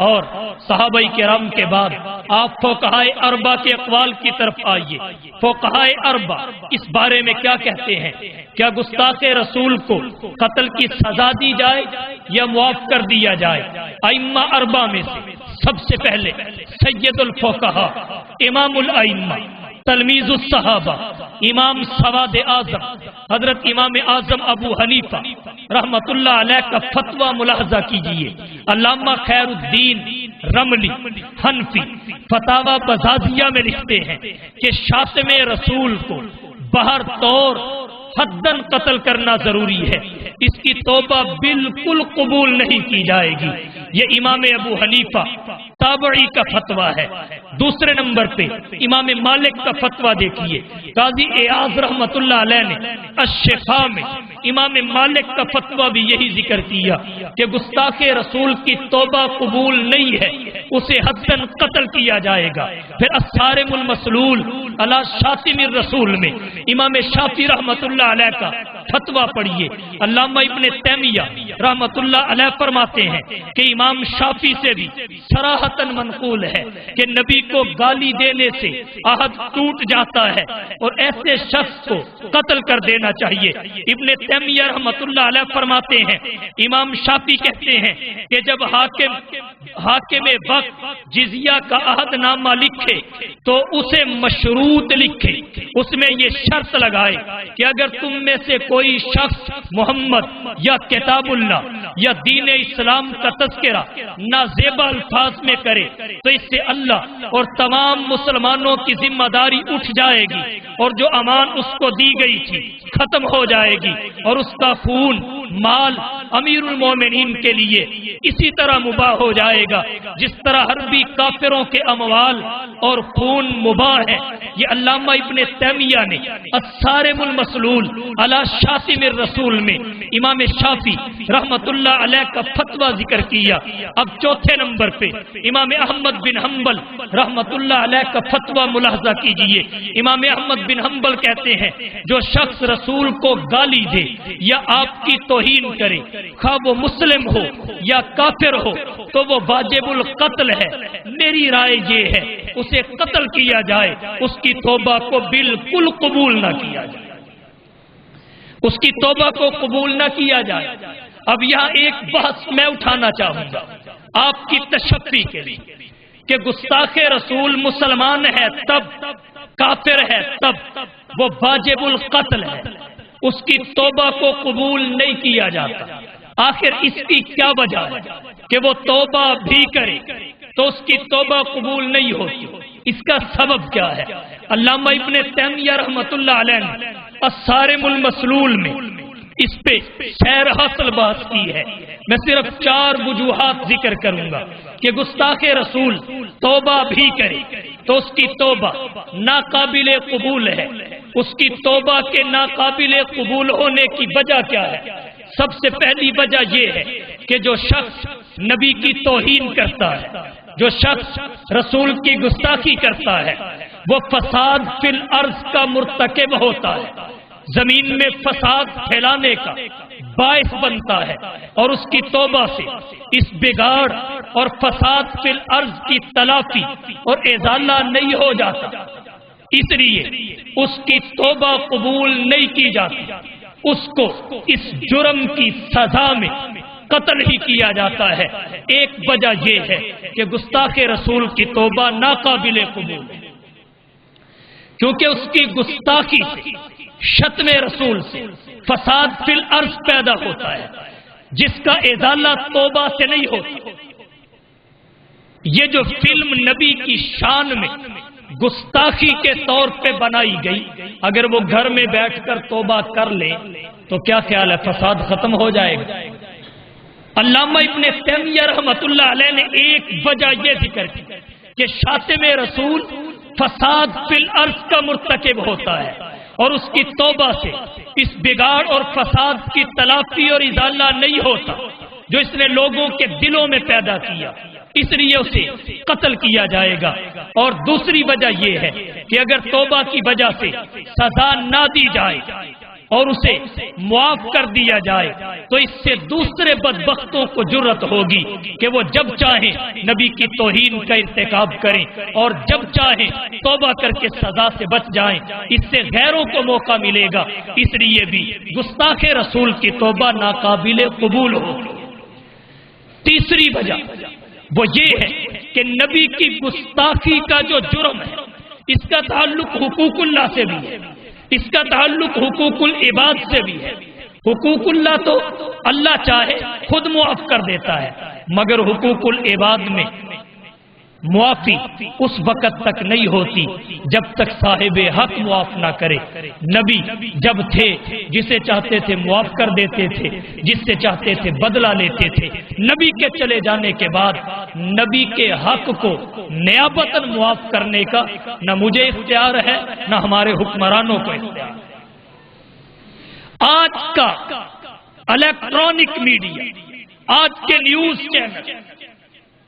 اور صحابہ کرام کے بعد آپ فقہائے اربع کے اقوال کی طرف آئیے۔ فقہائے اربع اس بارے میں کیا کہتے ہیں؟ کیا گستاخ رسول کو قتل کی سزا دی جائے یا معاف کر دیا جائے؟ ائمہ اربع میں سے سب سے پہلے سید الفقہاء، امام الائمہ، تلمیذ الصحابہ، امام سواد اعظم حضرت امام اعظم ابو حنیفہ رحمت اللہ علیہ کا فتویٰ ملاحظہ کیجئے۔ علامہ خیر الدین رملی حنفی فتاوی بزازیہ میں لکھتے ہیں کہ شاتم رسول کو بہر طور حداً قتل کرنا ضروری ہے، اس کی توبہ بالکل قبول نہیں کی جائے گی۔ یہ امام ابو حنیفہ تابعی کا فتویٰ ہے۔ دوسرے نمبر پہ امام مالک کا فتویٰ دیکھیے، قاضی اعاذ رحمت اللہ علیہ نے الشفاء میں امام مالک کا فتویٰ بھی یہی ذکر کیا کہ گستاخ رسول کی توبہ قبول نہیں ہے، اسے حداً قتل کیا جائے گا۔ پھر الصارم المسلول علی شاتم الرسول میں امام شافعی رحمت اللہ علیہ کا فتویٰ پڑھیے۔ علامہ ابن تیمیہ رحمت اللہ علیہ فرماتے ہیں کہ امام شافعی سے بھی صراحتاً منقول ہے کہ نبی کو گالی دینے سے عہد ٹوٹ جاتا ہے اور ایسے شخص کو قتل کر دینا چاہیے۔ ابن تیمیہ رحمت اللہ علیہ فرماتے ہیں امام شافعی کہتے ہیں کہ جب حاکم وقت جزیہ کا عہد نامہ لکھے تو اسے مشروط لکھے، اس میں یہ شرط لگائے کہ اگر تم میں سے کوئی شخص محمد یا کتاب اللہ یا دین اسلام کا تذکرہ نازیبا الفاظ میں کرے تو اس سے اللہ اور تمام مسلمانوں کی ذمہ داری اٹھ جائے گی اور جو امان اس کو دی گئی تھی ختم ہو جائے گی، اور اس کا خون مال امیر المومنین کے لیے اسی طرح مباح ہو جائے گا جس طرح حربی کافروں کے اموال اور خون مباح ہے۔ یہ علامہ ابن تیمیہ نے الصارم المسلول علی شاتم الرسول میں امام شافعی رحمت اللہ علیہ کا فتویٰ ذکر کیا۔ اب چوتھے نمبر پہ امام احمد بن حنبل رحمت اللہ علیہ کا فتویٰ ملاحظہ کیجئے۔ امام احمد بن حنبل کہتے ہیں جو شخص رسول کو گالی دے یا آپ کی توہین کرے، خواہ وہ مسلم ہو یا کافر ہو، تو وہ واجب القتل ہے۔ میری رائے یہ ہے اسے قتل کیا جائے، اس کی توبہ کو بالکل قبول نہ کیا جائے، اس کی توبہ کو قبول نہ کیا جائے۔ اب یہاں ایک بحث میں اٹھانا چاہوں گا آپ کی تشفی کے لیے کہ گستاخ رسول مسلمان ہے تب، کافر ہے تب، وہ واجب القتل ہے، اس کی توبہ کو قبول نہیں کیا جاتا۔ آخر اس کی کیا وجہ ہے کہ وہ توبہ بھی کرے تو اس کی توبہ قبول نہیں ہوتی؟ اس کا سبب کیا ہے؟ علامہ ابن تیمیہ رحمۃ اللہ علیہ نے الصارم المسلول میں اس پہ سیر حاصل بحث کی ہے۔ میں صرف 4 وجوہات ذکر کروں گا کہ گستاخ رسول توبہ بھی کرے تو اس کی توبہ ناقابل قبول ہے۔ اس کی توبہ کے ناقابل قبول ہونے کی وجہ کیا ہے؟ سب سے پہلی وجہ یہ ہے کہ جو شخص نبی کی توہین کرتا ہے، جو شخص رسول کی گستاخی کرتا ہے، وہ فساد فی الارض کا مرتکب ہوتا ہے، زمین میں فساد پھیلانے کا باعث بنتا ہے، اور اس کی توبہ سے اس بگاڑ اور فساد فی الارض کی تلافی اور ازالہ نہیں ہو جاتا، اس لیے اس کی توبہ قبول نہیں کی جاتی، اس کو اس جرم کی سزا میں قتل ہی کیا جاتا ہے۔ ایک وجہ یہ ہے کہ گستاخ رسول کی توبہ ناقابل قبول ہے، کیونکہ اس کی گستاخی سے، شتم رسول سے فساد فی الارض پیدا ہوتا ہے، جس کا ازالہ توبہ سے نہیں ہوتا۔ یہ جو فلم نبی کی شان میں گستاخی کے طور پہ بنائی گئی، اگر وہ گھر میں بیٹھ کر توبہ کر لے تو کیا خیال ہے فساد ختم ہو جائے گا؟ علامہ ابن تیمیہ رحمۃ اللہ علیہ نے ایک وجہ یہ ذکر کی کہ شاتم رسول فساد فی الارض کا مرتکب ہوتا ہے، اور اس کی توبہ سے اس بگاڑ اور فساد کی تلافی اور ازالہ نہیں ہوتا جو اس نے لوگوں کے دلوں میں پیدا کیا، اس لیے اسے قتل کیا جائے گا۔ اور دوسری وجہ یہ ہے کہ اگر توبہ کی وجہ سے سزا نہ دی جائے اور اسے معاف کر دیا جائے تو اس سے دوسرے بدبختوں کو جرأت ہوگی کہ وہ جب چاہیں نبی کی توہین کا ارتکاب کریں اور جب چاہیں توبہ کر کے سزا سے بچ جائیں، اس سے غیروں کو موقع ملے گا، اس لیے بھی گستاخ رسول کی توبہ ناقابل قبول ہو۔ تیسری وجہ وہ یہ ہے کہ نبی کی گستاخی کا جو جرم ہے اس کا تعلق حقوق اللہ سے بھی ہے، اس کا تعلق حقوق العباد سے بھی ہے۔ حقوق اللہ تو اللہ چاہے خود معاف کر دیتا ہے، مگر حقوق العباد میں معافی اس وقت تک نہیں ہوتی جب تک صاحب حق معاف نہ کرے۔ نبی جب تھے جسے چاہتے تھے معاف کر دیتے تھے، جس سے چاہتے تھے بدلہ لیتے تھے۔ نبی کے چلے جانے کے بعد نبی کے حق کو نیابتاً معاف کرنے کا نہ مجھے اختیار ہے نہ ہمارے حکمرانوں کو اختیار ہے۔ آج کا الیکٹرانک میڈیا، آج کے نیوز چینل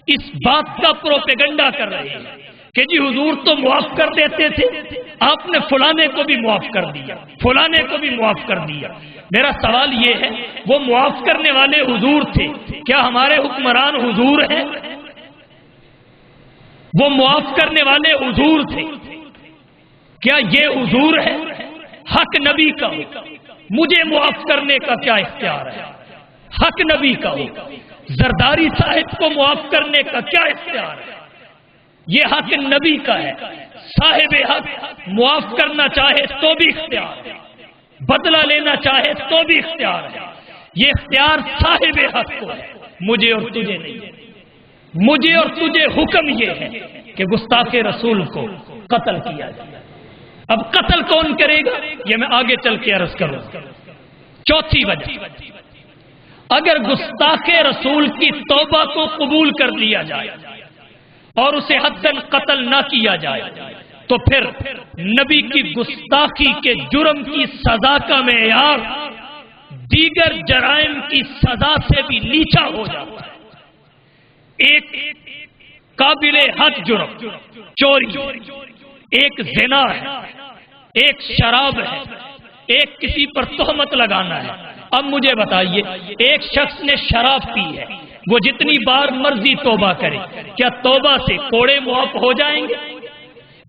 اس بات کا پروپیگنڈا کر رہے ہیں کہ جی حضور تو معاف کر دیتے تھے، آپ نے فلانے کو بھی معاف کر دیا، فلانے کو بھی معاف کر دیا۔ میرا سوال یہ ہے وہ معاف کرنے والے حضور تھے، کیا ہمارے حکمران حضور ہیں؟ وہ معاف کرنے والے حضور تھے، کیا یہ حضور ہے؟ حق نبی کا ہو، مجھے معاف کرنے کا کیا اختیار ہے؟ حق نبی کا ہو، زرداری صاحب کو معاف کرنے کا کیا اختیار ہے؟ یہ حق نبی کا ہے۔ صاحب حق معاف کرنا چاہے تو بھی اختیار ہے، بدلہ لینا چاہے تو بھی اختیار ہے۔ یہ اختیار صاحب حق کو ہے، مجھے اور تجھے نہیں ہے۔ مجھے اور تجھے حکم یہ ہے کہ گستاخ رسول کو قتل کیا جائے۔ اب قتل کون کرے گا یہ میں آگے چل کے عرض کروں۔ چوتھی وجہ، اگر گستاخ رسول کی توبہ کو قبول کر لیا جائے اور اسے حداً قتل نہ کیا جائے تو پھر نبی کی گستاخی کے جرم کی سزا کا معیار دیگر جرائم کی سزا سے بھی نیچا ہو جاتا ہے۔ ایک قابل حد جرم چوری، ایک زنا ہے، ایک شراب ہے، ایک کسی پر تہمت لگانا ہے۔ اب مجھے بتائیے، ایک شخص نے شراب پی ہے، وہ جتنی بار مرضی توبہ کرے کیا توبہ سے کوڑے معاف ہو جائیں گے؟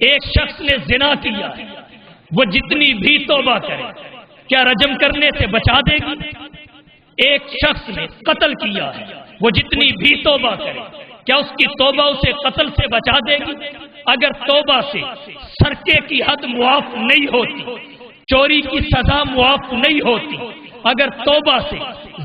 ایک شخص نے زنا کیا ہے، وہ جتنی بھی توبہ کرے کیا رجم کرنے سے بچا دے گی؟ ایک شخص نے قتل کیا ہے، وہ جتنی بھی توبہ کرے کیا اس کی توبہ اسے قتل سے بچا دے گی؟ اگر توبہ سے سرقے کی حد معاف نہیں ہوتی، چوری کی سزا معاف نہیں ہوتی، اگر توبہ سے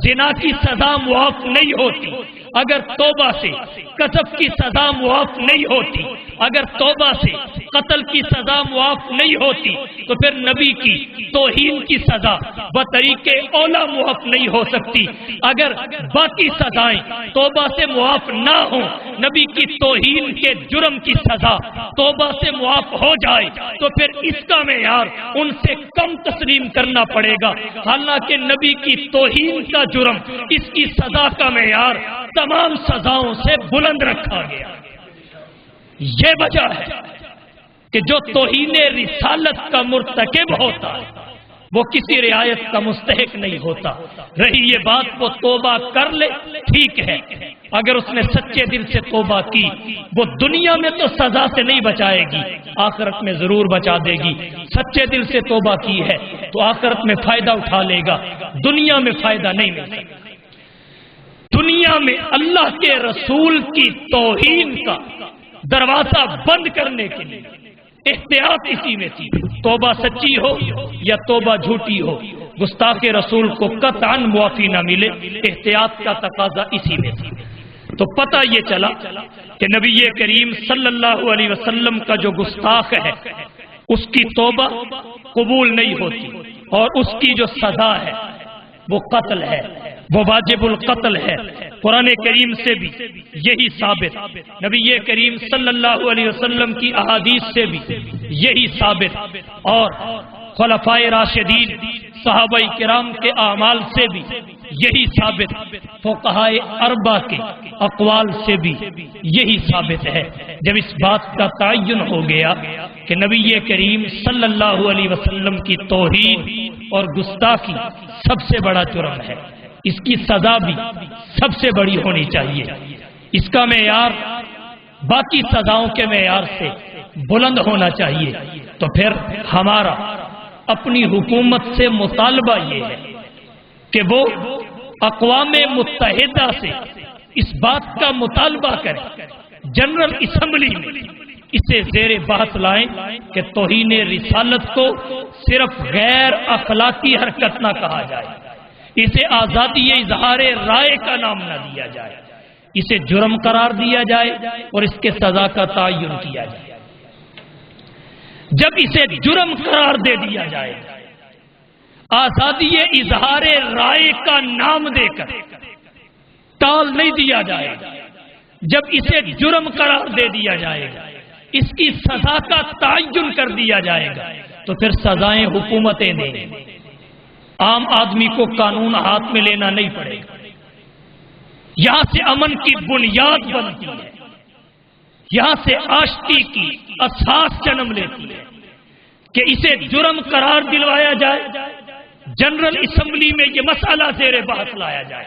زنا کی سزا معاف نہیں ہوتی، اگر توبہ سے قذف کی سزا معاف نہیں ہوتی، اگر توبہ سے قتل کی سزا معاف نہیں ہوتی، تو پھر نبی کی توہین کی سزا بطریق اولا معاف نہیں ہو سکتی۔ اگر باقی سزائیں توبہ سے معاف نہ ہوں، نبی کی توہین کے جرم کی سزا توبہ سے معاف ہو جائے تو پھر اس کا معیار ان سے کم تسلیم کرنا پڑے گا، حالانکہ نبی کی توہین کا جرم، اس کی سزا کا معیار تمام سزاؤں سے بلند رکھا گیا۔ یہ وجہ ہے کہ جو توہین رسالت کا مرتکب ہوتا ہے وہ کسی رعایت کا مستحق نہیں ہوتا۔ رہی یہ بات وہ توبہ کر لے، ٹھیک ہے، اگر اس نے سچے دل سے توبہ کی، وہ دنیا میں تو سزا سے نہیں بچائے گی، آخرت میں ضرور بچا دے گی۔ سچے دل سے توبہ کی ہے تو آخرت میں فائدہ اٹھا لے گا، دنیا میں فائدہ نہیں مل سکتا۔ دنیا میں اللہ کے رسول کی توہین کا دروازہ بند کرنے کے لیے احتیاط اسی میں تھی، توبہ سچی ہو یا توبہ جھوٹی ہو، گستاخ رسول کو قطعاً معافی نہ ملے، احتیاط کا تقاضا اسی میں تھی۔ تو پتہ یہ چلا کہ نبی کریم صلی اللہ علیہ وسلم کا جو گستاخ ہے اس کی توبہ قبول نہیں ہوتی، اور اس کی جو سزا ہے وہ قتل ہے، وہ واجب القتل ہے۔ قرآن کریم سے بھی یہی ثابت، نبی کریم صلی اللہ علیہ وسلم کی احادیث سے بھی یہی ثابت، اور خلفائے راشدین صحابہ کرام کے اعمال سے بھی یہی ثابت، فقہائے اربعہ کے اقوال سے بھی یہی ثابت ہے۔ جب اس بات کا تعین ہو گیا کہ نبی کریم صلی اللہ علیہ وسلم کی توہین اور گستاخی سب سے بڑا جرم ہے، اس کی سزا بھی سب سے بڑی ہونی چاہیے، اس کا معیار باقی سزاؤں کے معیار سے بلند ہونا چاہیے، تو پھر ہمارا اپنی حکومت سے مطالبہ یہ ہے کہ وہ اقوام متحدہ سے اس بات کا مطالبہ کرے، جنرل اسمبلی میں اسے زیر بحث لائیں کہ توہین رسالت کو صرف غیر اخلاقی حرکت نہ کہا جائے، اسے آزادی اظہار رائے کا نام نہ دیا جائے، اسے جرم قرار دیا جائے اور اس کے سزا کا تعین کیا جائے۔ جب اسے جرم قرار دے دیا جائے، آزادی اظہار رائے کا نام دے کر ٹال نہیں دیا جائے گا، جب اسے جرم قرار دے دیا جائے گا، اس کی سزا کا تعین کر دیا جائے گا، تو پھر سزائیں حکومتیں دیں گی، عام آدمی کو قانون ہاتھ میں لینا نہیں پڑے گا۔ یہاں سے امن کی بنیاد بنتی ہے، یہاں سے آشتی کی اساس جنم لیتی ہے کہ اسے جرم قرار دلوایا جائے، جنرل اسمبلی میں یہ مسئلہ زیر بحث لایا جائے،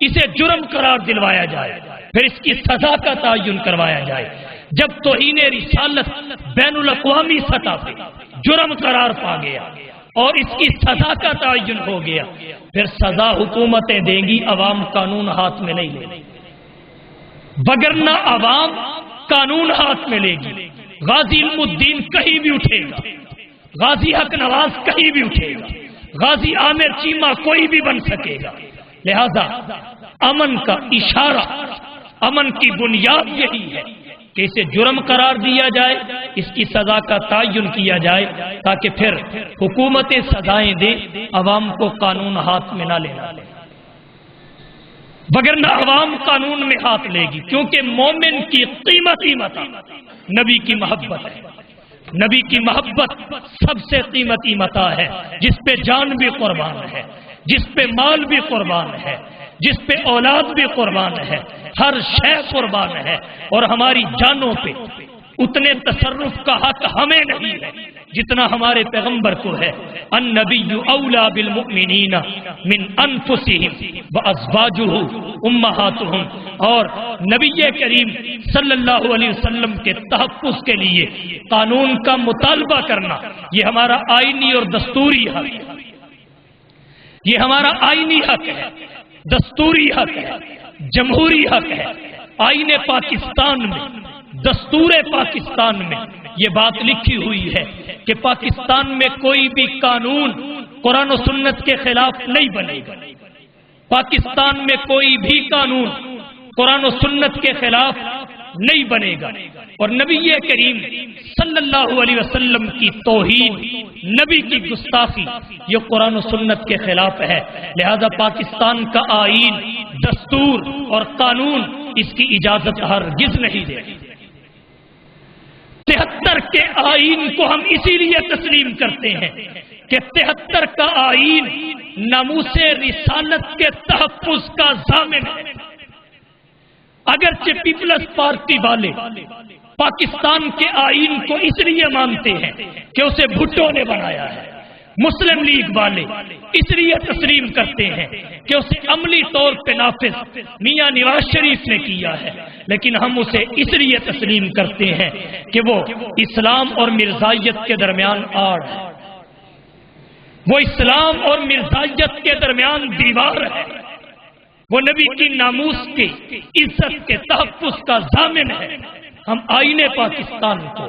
اسے جرم قرار دلوایا جائے، پھر اس کی سزا کا تعین کروایا جائے۔ جب توہین رسالت بین الاقوامی سطح پہ جرم قرار پا گیا اور اس کی سزا کا تعین ہو گیا، پھر سزا حکومتیں دیں گی، عوام قانون ہاتھ میں نہیں لے گی، وگرنہ عوام قانون ہاتھ میں لے گی۔ غازی علم الدین کہیں بھی اٹھے گا، غازی حق نواز کہیں بھی اٹھے گا، غازی عامر چیمہ کوئی بھی بن سکے گا۔ لہذا امن کا اشارہ، امن کی بنیاد یہی ہے کہ اسے جرم قرار دیا جائے، اس کی سزا کا تعین کیا جائے، تاکہ پھر حکومتیں سزائیں دیں، عوام کو قانون ہاتھ میں نہ لینا لے، وگرنہ عوام قانون میں ہاتھ لے گی، کیونکہ مومن کی قیمتی متاع نبی کی محبت ہے۔ نبی کی محبت سب سے قیمتی متاع ہے، جس پہ جان بھی قربان ہے، جس پہ مال بھی قربان ہے، جس پہ اولاد بھی قربان ہے، ہر شے قربان ہے، اور ہماری جانوں پہ اتنے تصرف کا حق ہمیں نہیں ہے جتنا ہمارے پیغمبر کو ہے۔ النبی اولا بالمؤمنین من انفسہم وازواجہ امہاتہم، اور نبی کریم صلی اللہ علیہ وسلم کے تحفظ کے لیے قانون کا مطالبہ کرنا یہ ہمارا آئینی اور دستوری حق ہے، یہ ہمارا آئینی حق ہے، دستوری حق ہے، جمہوری حق ہے۔ آئین پاکستان میں دستور پاکستان میں یہ بات لکھی ہوئی ہے کہ پاکستان میں کوئی بھی قانون قرآن و سنت کے خلاف نہیں بنے گا. پاکستان میں کوئی بھی قانون قرآن و سنت کے خلاف نہیں بنے گا. اور نبی کریم صلی اللہ علیہ وسلم کی توہین، نبی کی گستاخی، یہ قرآن و سنت کے خلاف ہے. لہذا پاکستان کا آئین، دستور اور قانون اس کی اجازت ہرگز نہیں دے. 73 کے آئین کو ہم اسی لیے تسلیم کرتے ہیں کہ 73 کا آئین ناموس رسالت کے تحفظ کا ضامن ہے. اگرچہ پیپلز پارٹی والے پاکستان کے آئین کو اس لیے مانتے ہیں کہ اسے بھٹو نے بنایا ہے، مسلم لیگ والے اس لیے تسلیم کرتے ہیں کہ اسے عملی طور پہ نافذ میاں نواز شریف نے کیا ہے، لیکن ہم اسے اس لیے تسلیم کرتے ہیں کہ وہ اسلام اور مرزائیت کے درمیان آڑ ہے، وہ اسلام اور مرزائیت کے درمیان دیوار ہے، وہ نبی کی ناموس کے عزت کے تحفظ کا ضامن ہے. ہم آئین پاکستان کو،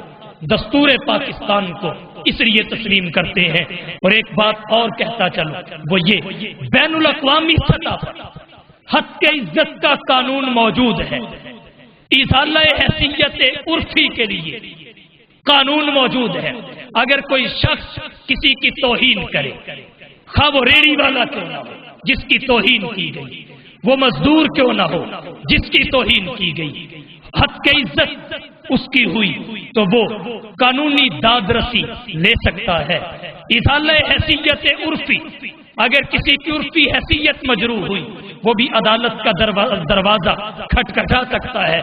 دستور پاکستان کو اس لیے تسلیم کرتے ہیں. اور ایک بات اور کہتا چلو، وہ یہ بین الاقوامی سطح پر حد کے عزت کا قانون موجود ہے، ازالہ حیثیت عرفی کے لیے قانون موجود ہے. اگر کوئی شخص کسی کی توہین کرے، خواہ وہ ریڑھی والا کیوں نہ ہو جس کی توہین کی گئی، وہ مزدور کیوں نہ ہو جس کی توہین کی گئی، حد کے عزت اس کی ہوئی تو وہ قانونی داد رسی لے سکتا ہے. ازالہ حیثیت عرفی، اگر کسی کی عرفی حیثیت مجروح ہوئی وہ بھی عدالت کا دروازہ کھٹکھٹا سکتا ہے.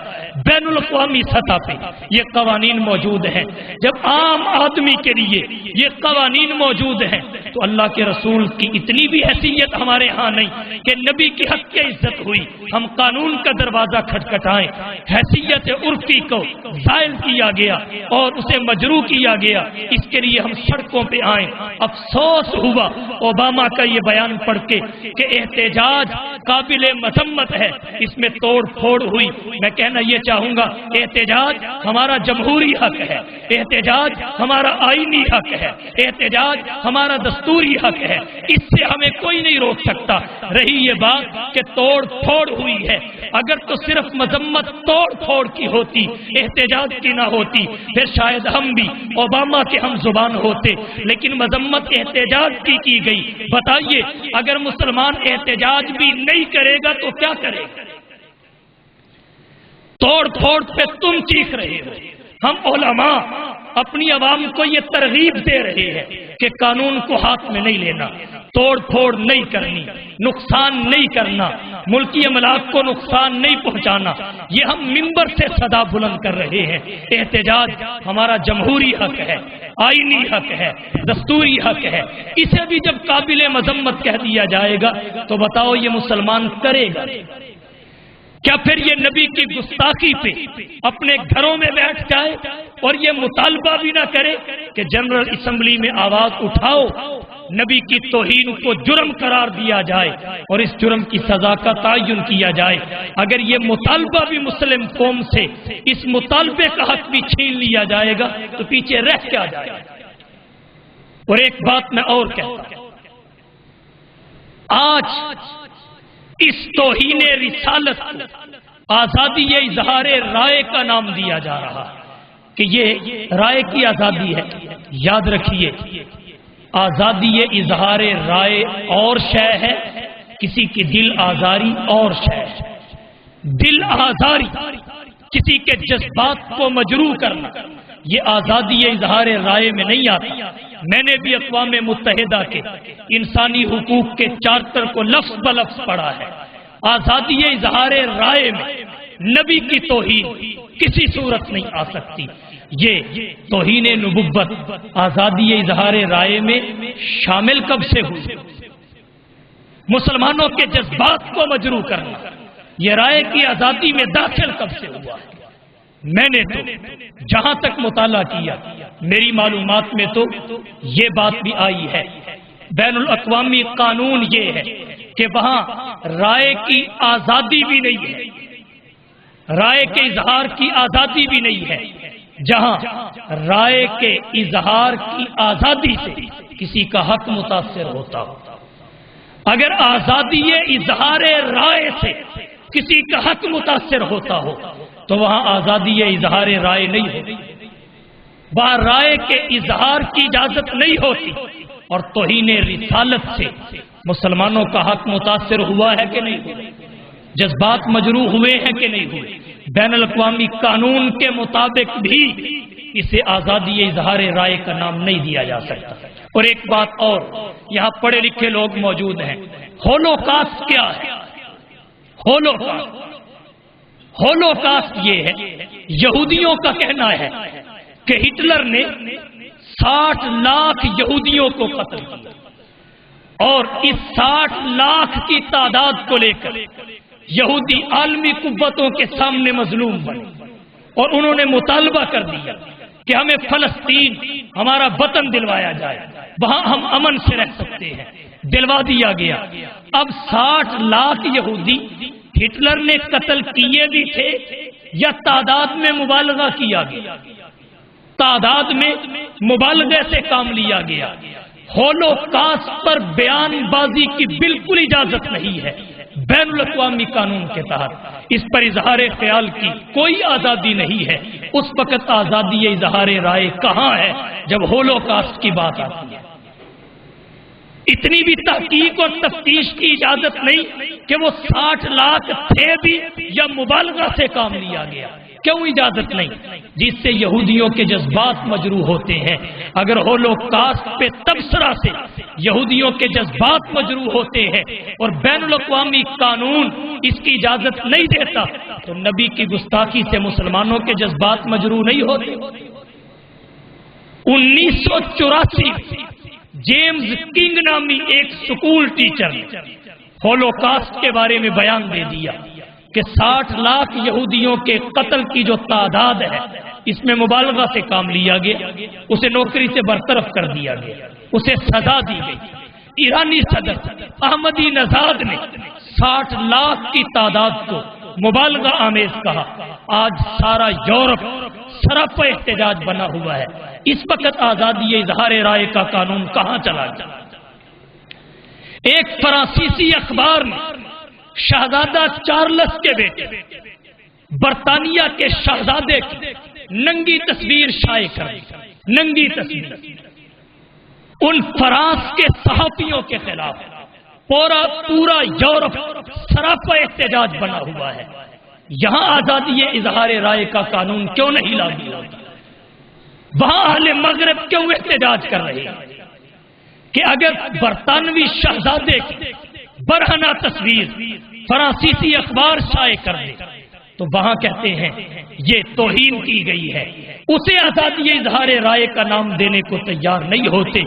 بین الاقوامی سطح پہ یہ قوانین موجود ہیں. جب عام آدمی کے لیے یہ قوانین موجود ہیں تو اللہ کے رسول کی اتنی بھی حیثیت ہمارے ہاں نہیں کہ نبی کی حق کی عزت ہوئی ہم قانون کا دروازہ کھٹکھٹائیں. حیثیت عرفی کو زائل کیا گیا اور اسے مجروح کیا گیا، اس کے لیے ہم سڑکوں پہ آئیں. افسوس ہوا اوباما کا یہ بیان پڑھ کے کہ احتجاج قابل مذمت ہے، اس میں توڑ پھوڑ ہوئی. میں کہنا یہ چاہوں گا احتجاج ہمارا جمہوری حق ہے، احتجاج ہمارا آئینی حق ہے، احتجاج ہمارا دستوری حق ہے، اس سے ہمیں کوئی نہیں روک سکتا. رہی یہ بات کہ توڑ پھوڑ ہوئی ہے، اگر تو صرف مذمت توڑ پھوڑ کی ہوتی، احتجاج کی نہ ہوتی، پھر شاید ہم بھی اوباما کے ہم زبان ہوتے. لیکن مذمت احتجاج کی گئی. بتائیے اگر مسلمان احتجاج بھی نہیں کرے گا تو کیا کرے گا؟ توڑ پھوڑ پہ تم چیخ رہے ہو. ہم علماء اپنی عوام کو یہ ترغیب دے رہے ہیں کہ قانون کو ہاتھ میں نہیں لینا، توڑ پھوڑ نہیں کرنی، نقصان نہیں کرنا، ملکی املاک کو نقصان نہیں پہنچانا. یہ ہم منبر سے صدا بلند کر رہے ہیں. احتجاج ہمارا جمہوری حق ہے، آئینی حق ہے، دستوری حق ہے. اسے بھی جب قابل مذمت کہہ دیا جائے گا تو بتاؤ یہ مسلمان کرے گا کیا؟ پھر یہ نبی کی گستاخی پہ اپنے گھروں میں بیٹھ جائے اور یہ مطالبہ بھی نہ کرے کہ جنرل اسمبلی میں آواز اٹھاؤ، نبی کی توہین کو جرم قرار دیا جائے اور اس جرم کی سزا کا تعین کیا جائے. اگر یہ مطالبہ بھی مسلم قوم سے اس مطالبے کا حق بھی چھین لیا جائے گا تو پیچھے رہ کیا جائے گا. اور ایک بات میں اور کہتا ہوں، آج اس توہین رسالت کو آزادی اظہار رائے کا نام دیا جا رہا ہے کہ یہ رائے کی آزادی ہے. یاد رکھیے آزادی اظہار رائے اور شے ہے، کسی کی دل آزاری اور شے ہے. دل آزاری کسی کے جذبات کو مجروح کرنا یہ آزادی اظہار رائے میں نہیں آتی. میں نے بھی اقوام متحدہ کے انسانی حقوق کے چارٹر کو لفظ بلفظ پڑھا ہے. آزادی اظہار رائے میں نبی کی توہین کسی صورت نہیں آ سکتی. یہ توہین نبوت آزادی اظہار رائے میں شامل کب سے ہوئی؟ مسلمانوں کے جذبات کو مجروح کرنا یہ رائے کی آزادی میں داخل کب سے ہوا؟ میں نے تو جہاں تک مطالعہ کیا میری معلومات میں تو یہ بات بھی آئی ہے، بین الاقوامی قانون یہ ہے کہ وہاں رائے کی آزادی بھی نہیں ہے، رائے کے اظہار کی آزادی بھی نہیں ہے جہاں رائے کے اظہار کی آزادی سے کسی کا حق متاثر ہوتا ہو۔ اگر آزادی اظہار رائے سے کسی کا حق متاثر ہوتا ہو تو وہاں آزادی اظہار رائے نہیں ہوتی، وہاں رائے کے اظہار کی اجازت نہیں ہوتی۔ اور توہین رسالت سے مسلمانوں کا حق متاثر ہوا ہے کہ نہیں ہوا؟ جذبات مجروح ہوئے ہیں کہ نہیں ہوئے؟ بین الاقوامی قانون کے مطابق بھی اسے آزادی اظہار رائے کا نام نہیں دیا جا سکتا۔ اور ایک بات اور، یہاں پڑھے لکھے لوگ موجود ہیں، ہولوکاسٹ کیا ہے؟ ہولوکاسٹ یہ ہے، یہودیوں کا کہنا ہے کہ ہٹلر نے 60 لاکھ یہودیوں کو قتل کیا، اور اس 60 لاکھ کی تعداد کو لے کر یہودی عالمی قوتوں کے سامنے مظلوم بنے، اور انہوں نے مطالبہ کر دیا کہ ہمیں فلسطین ہمارا وطن دلوایا جائے، وہاں ہم امن سے رہ سکتے ہیں، دلوا دیا گیا۔ اب 60 لاکھ یہودی ہٹلر نے قتل کیے بھی تھے یا تعداد میں مبالغہ کیا گیا؟ تعداد میں مبالغے سے کام لیا گیا۔ ہولوکاسٹ پر بیان بازی کی بالکل اجازت نہیں ہے بین الاقوامی قانون کے تحت، اس پر اظہار خیال کی کوئی آزادی نہیں ہے۔ اس وقت آزادی اظہار رائے کہاں ہے جب ہولوکاسٹ کی بات آتی ہے؟ اتنی بھی تحقیق اور تفتیش کی اجازت نہیں کہ وہ 60 لاکھ تھے بھی یا مبالغہ سے کام لیا گیا، کیوں اجازت نہیں؟ جس سے یہودیوں کے جذبات مجروح ہوتے ہیں۔ اگر ہولوکاسٹ پہ تبصرہ سے یہودیوں کے جذبات مجروح ہوتے ہیں اور بین الاقوامی قانون اس کی اجازت نہیں دیتا تو نبی کی گستاخی سے مسلمانوں کے جذبات مجروح نہیں ہوتے؟ 1984 جیمز کنگ نامی ایک سکول ٹیچر نے ہولوکاسٹ کے بارے میں بیان دے دیا کہ 60 لاکھ یہودیوں کے قتل کی جو تعداد ہے اس میں مبالغہ سے کام لیا گیا، اسے نوکری سے برطرف کر دیا گیا، اسے سزا دی گئی۔ ایرانی صدر احمدی نژاد نے 60 لاکھ کی تعداد کو مبالغہ آمیز کہا۔ آج سارا یورپ سراپا احتجاج بنا ہوا ہے۔ اس وقت آزادی اظہار رائے کا قانون کہاں چلا گیا؟ ایک فرانسیسی اخبار نے شہزادہ چارلس کے بیٹے برطانیہ کے شہزادے کی ننگی تصویر شائع کر دی، ننگی تصویر۔ ان فرانس کے صحافیوں کے خلاف پورا یورپ سراپا احتجاج بنا ہوا ہے۔ یہاں آزادی اظہار رائے کا قانون کیوں نہیں لاگو ہوتا؟ وہاں اہل مغرب کیوں احتجاج کر رہے ہیں کہ اگر برطانوی شہزادے کی برہنہ تصویر فرانسیسی اخبار شائع کر دے تو وہاں کہتے ہیں یہ توہین کی گئی ہے، اسے آزادی اظہار رائے کا نام دینے کو تیار نہیں ہوتے۔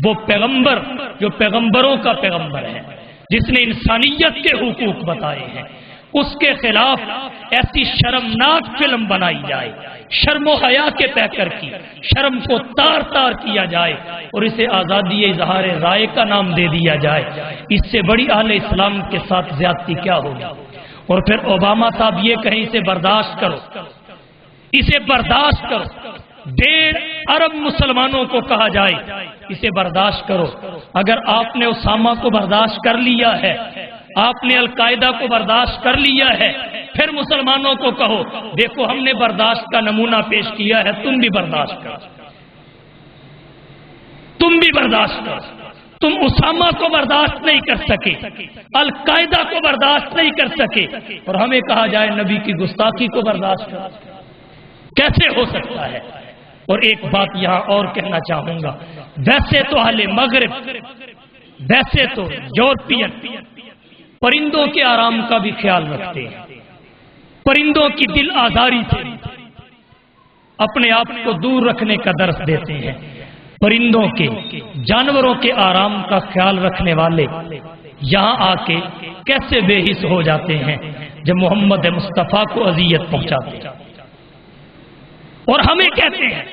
وہ پیغمبر جو پیغمبروں کا پیغمبر ہے، جس نے انسانیت کے حقوق بتائے ہیں، اس کے خلاف ایسی شرمناک فلم بنائی جائے، شرم و حیا کے پیکر کی، شرم کو تار تار کیا جائے اور اسے آزادی اظہار رائے کا نام دے دیا جائے، اس سے بڑی اہل اسلام کے ساتھ زیادتی کیا ہوگی؟ اور پھر اوباما صاحب یہ کہیں اسے برداشت کرو، اسے برداشت کرو۔ 1.5 ارب مسلمانوں کو کہا جائے اسے برداشت کرو۔ اگر آپ نے اسامہ کو برداشت کر لیا ہے، آپ نے القاعدہ کو برداشت کر لیا ہے، پھر مسلمانوں کو کہو دیکھو ہم نے برداشت کا نمونہ پیش کیا ہے، تم بھی برداشت کرو، تم بھی برداشت کرو۔ تم اسامہ کو برداشت نہیں کر سکے، القاعدہ کو برداشت نہیں کر سکے، اور ہمیں کہا جائے نبی کی گستاخی کو برداشت کرو، کیسے ہو سکتا ہے؟ اور ایک بات یہاں اور کہنا چاہوں گا، ویسے تو اہل مغرب، ویسے تو یورپین پرندوں کے آرام کا بھی خیال رکھتے ہیں، پرندوں کی دل آزاری سے اپنے آپ کو دور رکھنے کا درس دیتے ہیں۔ پرندوں کے، جانوروں کے آرام کا خیال رکھنے والے یہاں آ کے کیسے بے حس ہو جاتے ہیں جب محمد مصطفیٰ کو اذیت پہنچاتے ہیں، اور ہمیں کہتے ہیں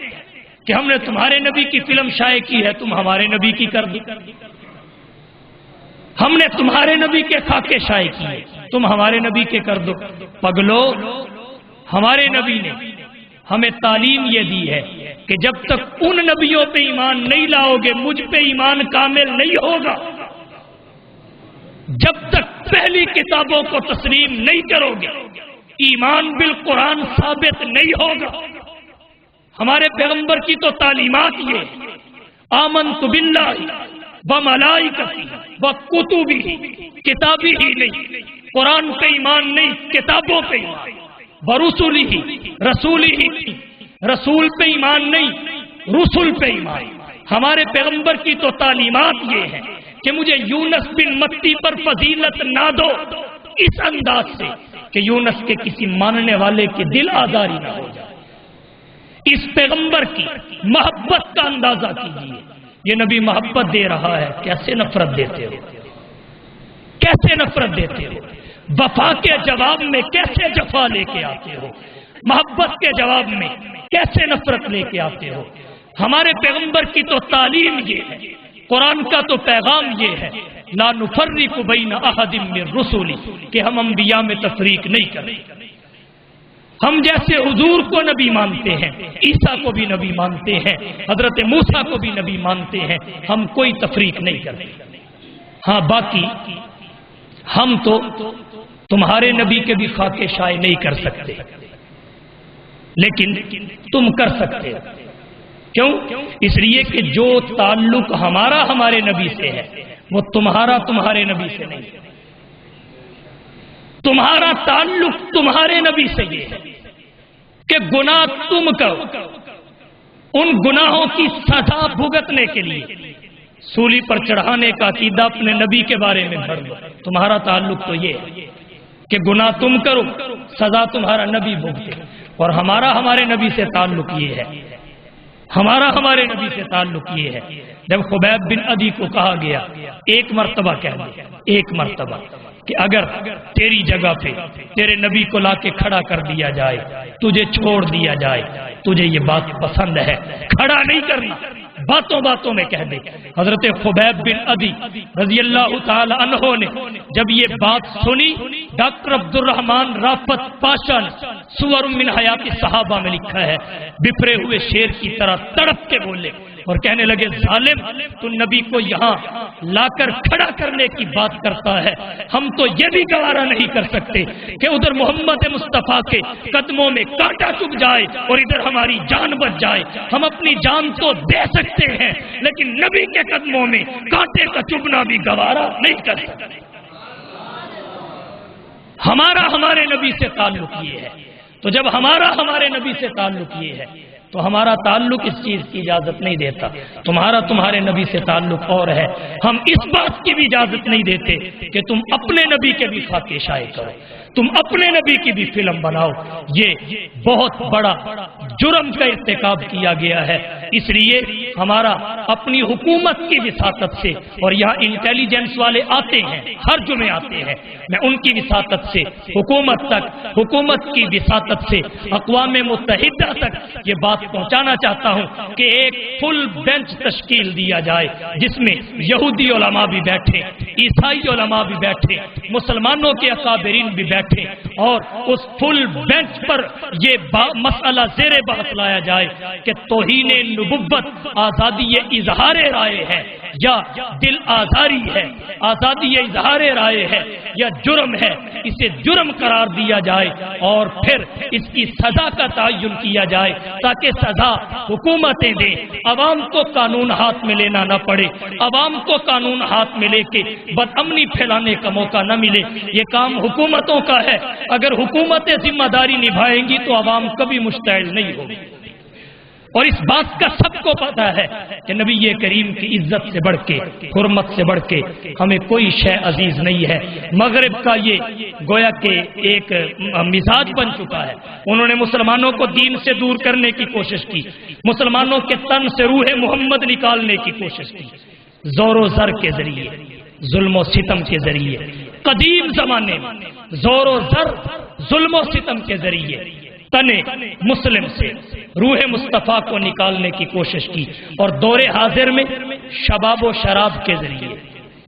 کہ ہم نے تمہارے نبی کی فلم شائع کی ہے، تم ہمارے نبی کی کر دو، ہم نے تمہارے نبی کے خاکے شائع کیے، تم ہمارے نبی کے کر دو۔ پگلو، ہمارے نبی نے ہمیں تعلیم یہ دی ہے کہ جب تک ان نبیوں پہ ایمان نہیں لاؤ گے مجھ پہ ایمان کامل نہیں ہوگا، جب تک پہلی کتابوں کو تسلیم نہیں کرو گے ایمان بالقرآن ثابت نہیں ہوگا۔ ہمارے پیغمبر کی تو تعلیمات یہ آمنت باللہ وملائکتہ وکتبہ، کتابی ہی نہیں، قرآن پہ ایمان نہیں، کتابوں پہ ایمان، ورسلہ، رسولہ، رسول پہ ایمان نہیں، رسول پہ ایمان۔ ہمارے پیغمبر کی تو تعلیمات یہ ہے کہ مجھے یونس بن متی پر فضیلت نہ دو اس انداز سے کہ یونس کے کسی ماننے والے کے دل آزاری نہ ہو جائے۔ اس پیغمبر کی محبت کا اندازہ کیجیے، یہ نبی محبت دے رہا ہے، کیسے نفرت دیتے ہو، کیسے نفرت دیتے ہو، وفا کے جواب میں کیسے جفا لے کے آتے ہو، محبت کے جواب میں کیسے نفرت لے کے آتے ہو۔ ہمارے پیغمبر کی تو تعلیم یہ ہے، قرآن کا تو پیغام یہ ہے، لا نفرق بین احد من رسلی، کہ ہم انبیاء میں تفریق نہیں کرتے۔ ہم جیسے حضور کو نبی مانتے ہیں، عیسیٰ کو بھی نبی مانتے ہیں، حضرت موسیٰ کو بھی نبی مانتے ہیں، ہم کوئی تفریق نہیں کرتے۔ ہاں باقی ہم تو تمہارے نبی کے بھی خاکے شائع نہیں کر سکتے، لیکن تم کر سکتے ہو۔ کیوں؟ اس لیے کہ جو تعلق ہمارا ہمارے نبی سے ہے وہ تمہارا تمہارے نبی سے نہیں ہے۔ تمہارا تعلق تمہارے نبی سے یہ ہے کہ گناہ تم کرو، ان گناہوں کی سزا بھگتنے کے لیے سولی پر چڑھانے کا عقیدہ اپنے نبی کے بارے میں بھر لو۔ تمہارا تعلق تو یہ ہے کہ گناہ تم کرو، سزا تمہارا نبی بھگتے، اور ہمارا ہمارے نبی سے تعلق یہ ہے، ہمارا ہمارے نبی سے تعلق یہ ہے۔ جب خبیب بن عدی کو کہا گیا ایک مرتبہ کہہ دے، ایک مرتبہ، کہ اگر تیری جگہ پہ تیرے نبی کو لا کے کھڑا کر دیا جائے، تجھے چھوڑ دیا جائے، تجھے یہ بات پسند ہے، کھڑا نہیں کرنا، باتوں باتوں میں کہہ دے۔ حضرت خبیب بن عدی رضی اللہ تعالی عنہ نے جب یہ بات سنی، ڈاکٹر عبد الرحمن رافت پاشا نے سور من حیات صحابہ میں لکھا ہے، بفرے ہوئے شیر کی طرح تڑپ کے بولے اور کہنے لگے، ظالم تو نبی کو یہاں لا کر کھڑا کرنے کی بات کرتا ہے، ہم تو یہ بھی گوارا نہیں کر سکتے کہ ادھر محمد مصطفیٰ کے قدموں میں کانٹا چبھ جائے اور ادھر ہماری جان بچ جائے۔ ہم اپنی جان تو دے سکتے ہیں لیکن نبی کے قدموں میں کانٹے کا چبھنا بھی گوارا نہیں کر سکتے۔ ہمارا ہمارے نبی سے تعلق یہ ہے، تو جب ہمارا ہمارے نبی سے تعلق یہ ہے تو ہمارا تعلق اس چیز کی اجازت نہیں دیتا۔ تمہارا تمہارے نبی سے تعلق اور ہے، ہم اس بات کی بھی اجازت نہیں دیتے کہ تم اپنے نبی کے بھی خاکے شائع کرو، تم اپنے نبی کی بھی فلم بناؤ۔ یہ بہت بڑا جرم کا ارتکاب کیا گیا ہے۔ اس لیے ہمارا اپنی حکومت کی وساطت سے، اور یہاں انٹیلیجنس والے آتے ہیں، ہر جمعے آتے ہیں، میں ان کی وساطت سے حکومت تک، حکومت کی وساطت سے اقوام متحدہ تک یہ بات پہنچانا چاہتا ہوں کہ ایک فل بینچ تشکیل دیا جائے جس میں یہودی علماء بھی بیٹھے، عیسائی علماء بھی بیٹھے، مسلمانوں کے اکابرین بھی بیٹھے، اور اس فل بینچ پر یہ مسئلہ زیر بحث لایا جائے کہ توہین نبوت آزادی اظہار رائے ہے یا دل آزاری ہے، آزادی اظہار رائے ہے یا جرم ہے، اسے جرم قرار دیا جائے اور پھر اس کی سزا کا تعین کیا جائے تاکہ سزا حکومتیں دیں، عوام کو قانون ہاتھ میں لینا نہ پڑے، عوام کو قانون ہاتھ میں لے کے بدامنی پھیلانے کا موقع نہ ملے۔ یہ کام حکومتوں کا ہے، اگر حکومتیں ذمہ داری نبھائیں گی تو عوام کبھی مشتعل نہیں ہوگی۔ اور اس بات کا سب کو پتا ہے کہ نبی کریم کی عزت سے بڑھ کے، حرمت سے بڑھ کے ہمیں کوئی شے عزیز نہیں ہے۔ مغرب کا یہ گویا کہ ایک مزاج بن چکا ہے، انہوں نے مسلمانوں کو دین سے دور کرنے کی کوشش کی، مسلمانوں کے تن سے روح محمد نکالنے کی کوشش کی، زور و زر کے ذریعے، ظلم و ستم کے ذریعے، قدیم زمانے میں زور و زر، ظلم و ستم کے ذریعے تنے مسلم سے روح مصطفیٰ کو نکالنے کی کوشش کی، اور دور حاضر میں شباب و شراب کے ذریعے،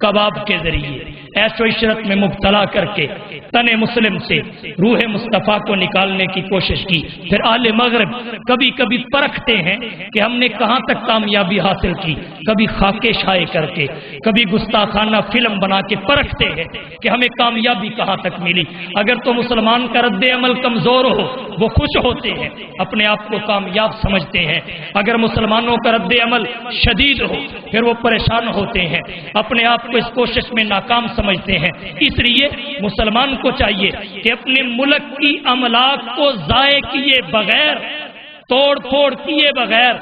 کباب کے ذریعے، عیش و عشرت میں مبتلا کر کے تن مسلم سے روح مصطفیٰ کو نکالنے کی کوشش کی. پھر اہل مغرب کبھی کبھی پرکھتے ہیں کہ ہم نے کہاں تک کامیابی حاصل کی، کبھی خاکے شائع کر کے، کبھی گستاخانہ فلم بنا کے پرکھتے ہیں کہ ہمیں کامیابی کہاں تک ملی. اگر تو مسلمان کا رد عمل کمزور ہو وہ خوش ہوتے ہیں، اپنے آپ کو کامیاب سمجھتے ہیں. اگر مسلمانوں کا رد عمل شدید ہو پھر وہ پریشان ہوتے ہیں، اپنے آپ کو اس کوشش میں ناکام سمجھتے ہیں. اس لیے مسلمان کو چاہیے کہ اپنے ملک کی املاک کو ضائع کیے بغیر، توڑ پھوڑ کیے بغیر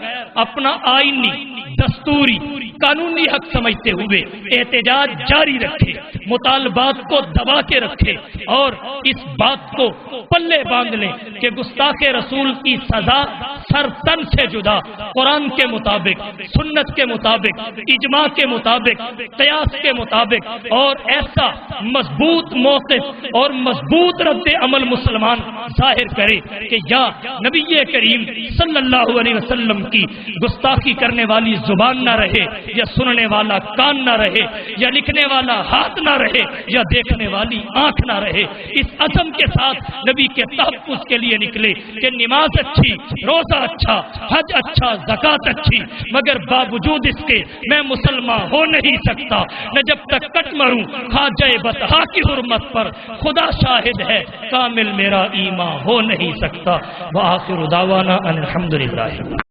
اپنا آئینی، دستوری، قانونی حق سمجھتے ہوئے احتجاج جاری رکھے، مطالبات کو دبا کے رکھے اور اس بات کو پلے باندھ لیں کہ گستاخ رسول کی سزا سر تن سے جدا، قرآن کے مطابق، سنت کے مطابق، اجماع کے مطابق، قیاس کے مطابق، اور ایسا مضبوط موقف اور مضبوط رد عمل مسلمان ظاہر کرے کہ یا نبی کریم صلی اللہ علیہ وسلم کی گستاخی کرنے والی زبان نہ رہے، یا سننے والا کان نہ رہے، یا لکھنے والا ہاتھ نہ رہے، یا دیکھنے والی آنکھ نہ رہے. اس عزم کے ساتھ نبی کے تحفظ کے لیے نکلے کہ نماز اچھی، روزہ اچھا، حج اچھا، زکوٰۃ اچھی، مگر باوجود اس کے میں مسلمان ہو نہیں سکتا نہ جب تک کٹ مروں خواجہ بطحا کی حرمت پر، خدا شاہد ہے کامل میرا ایمان ہو نہیں سکتا. وآخر دعوانا ان الحمدللہ.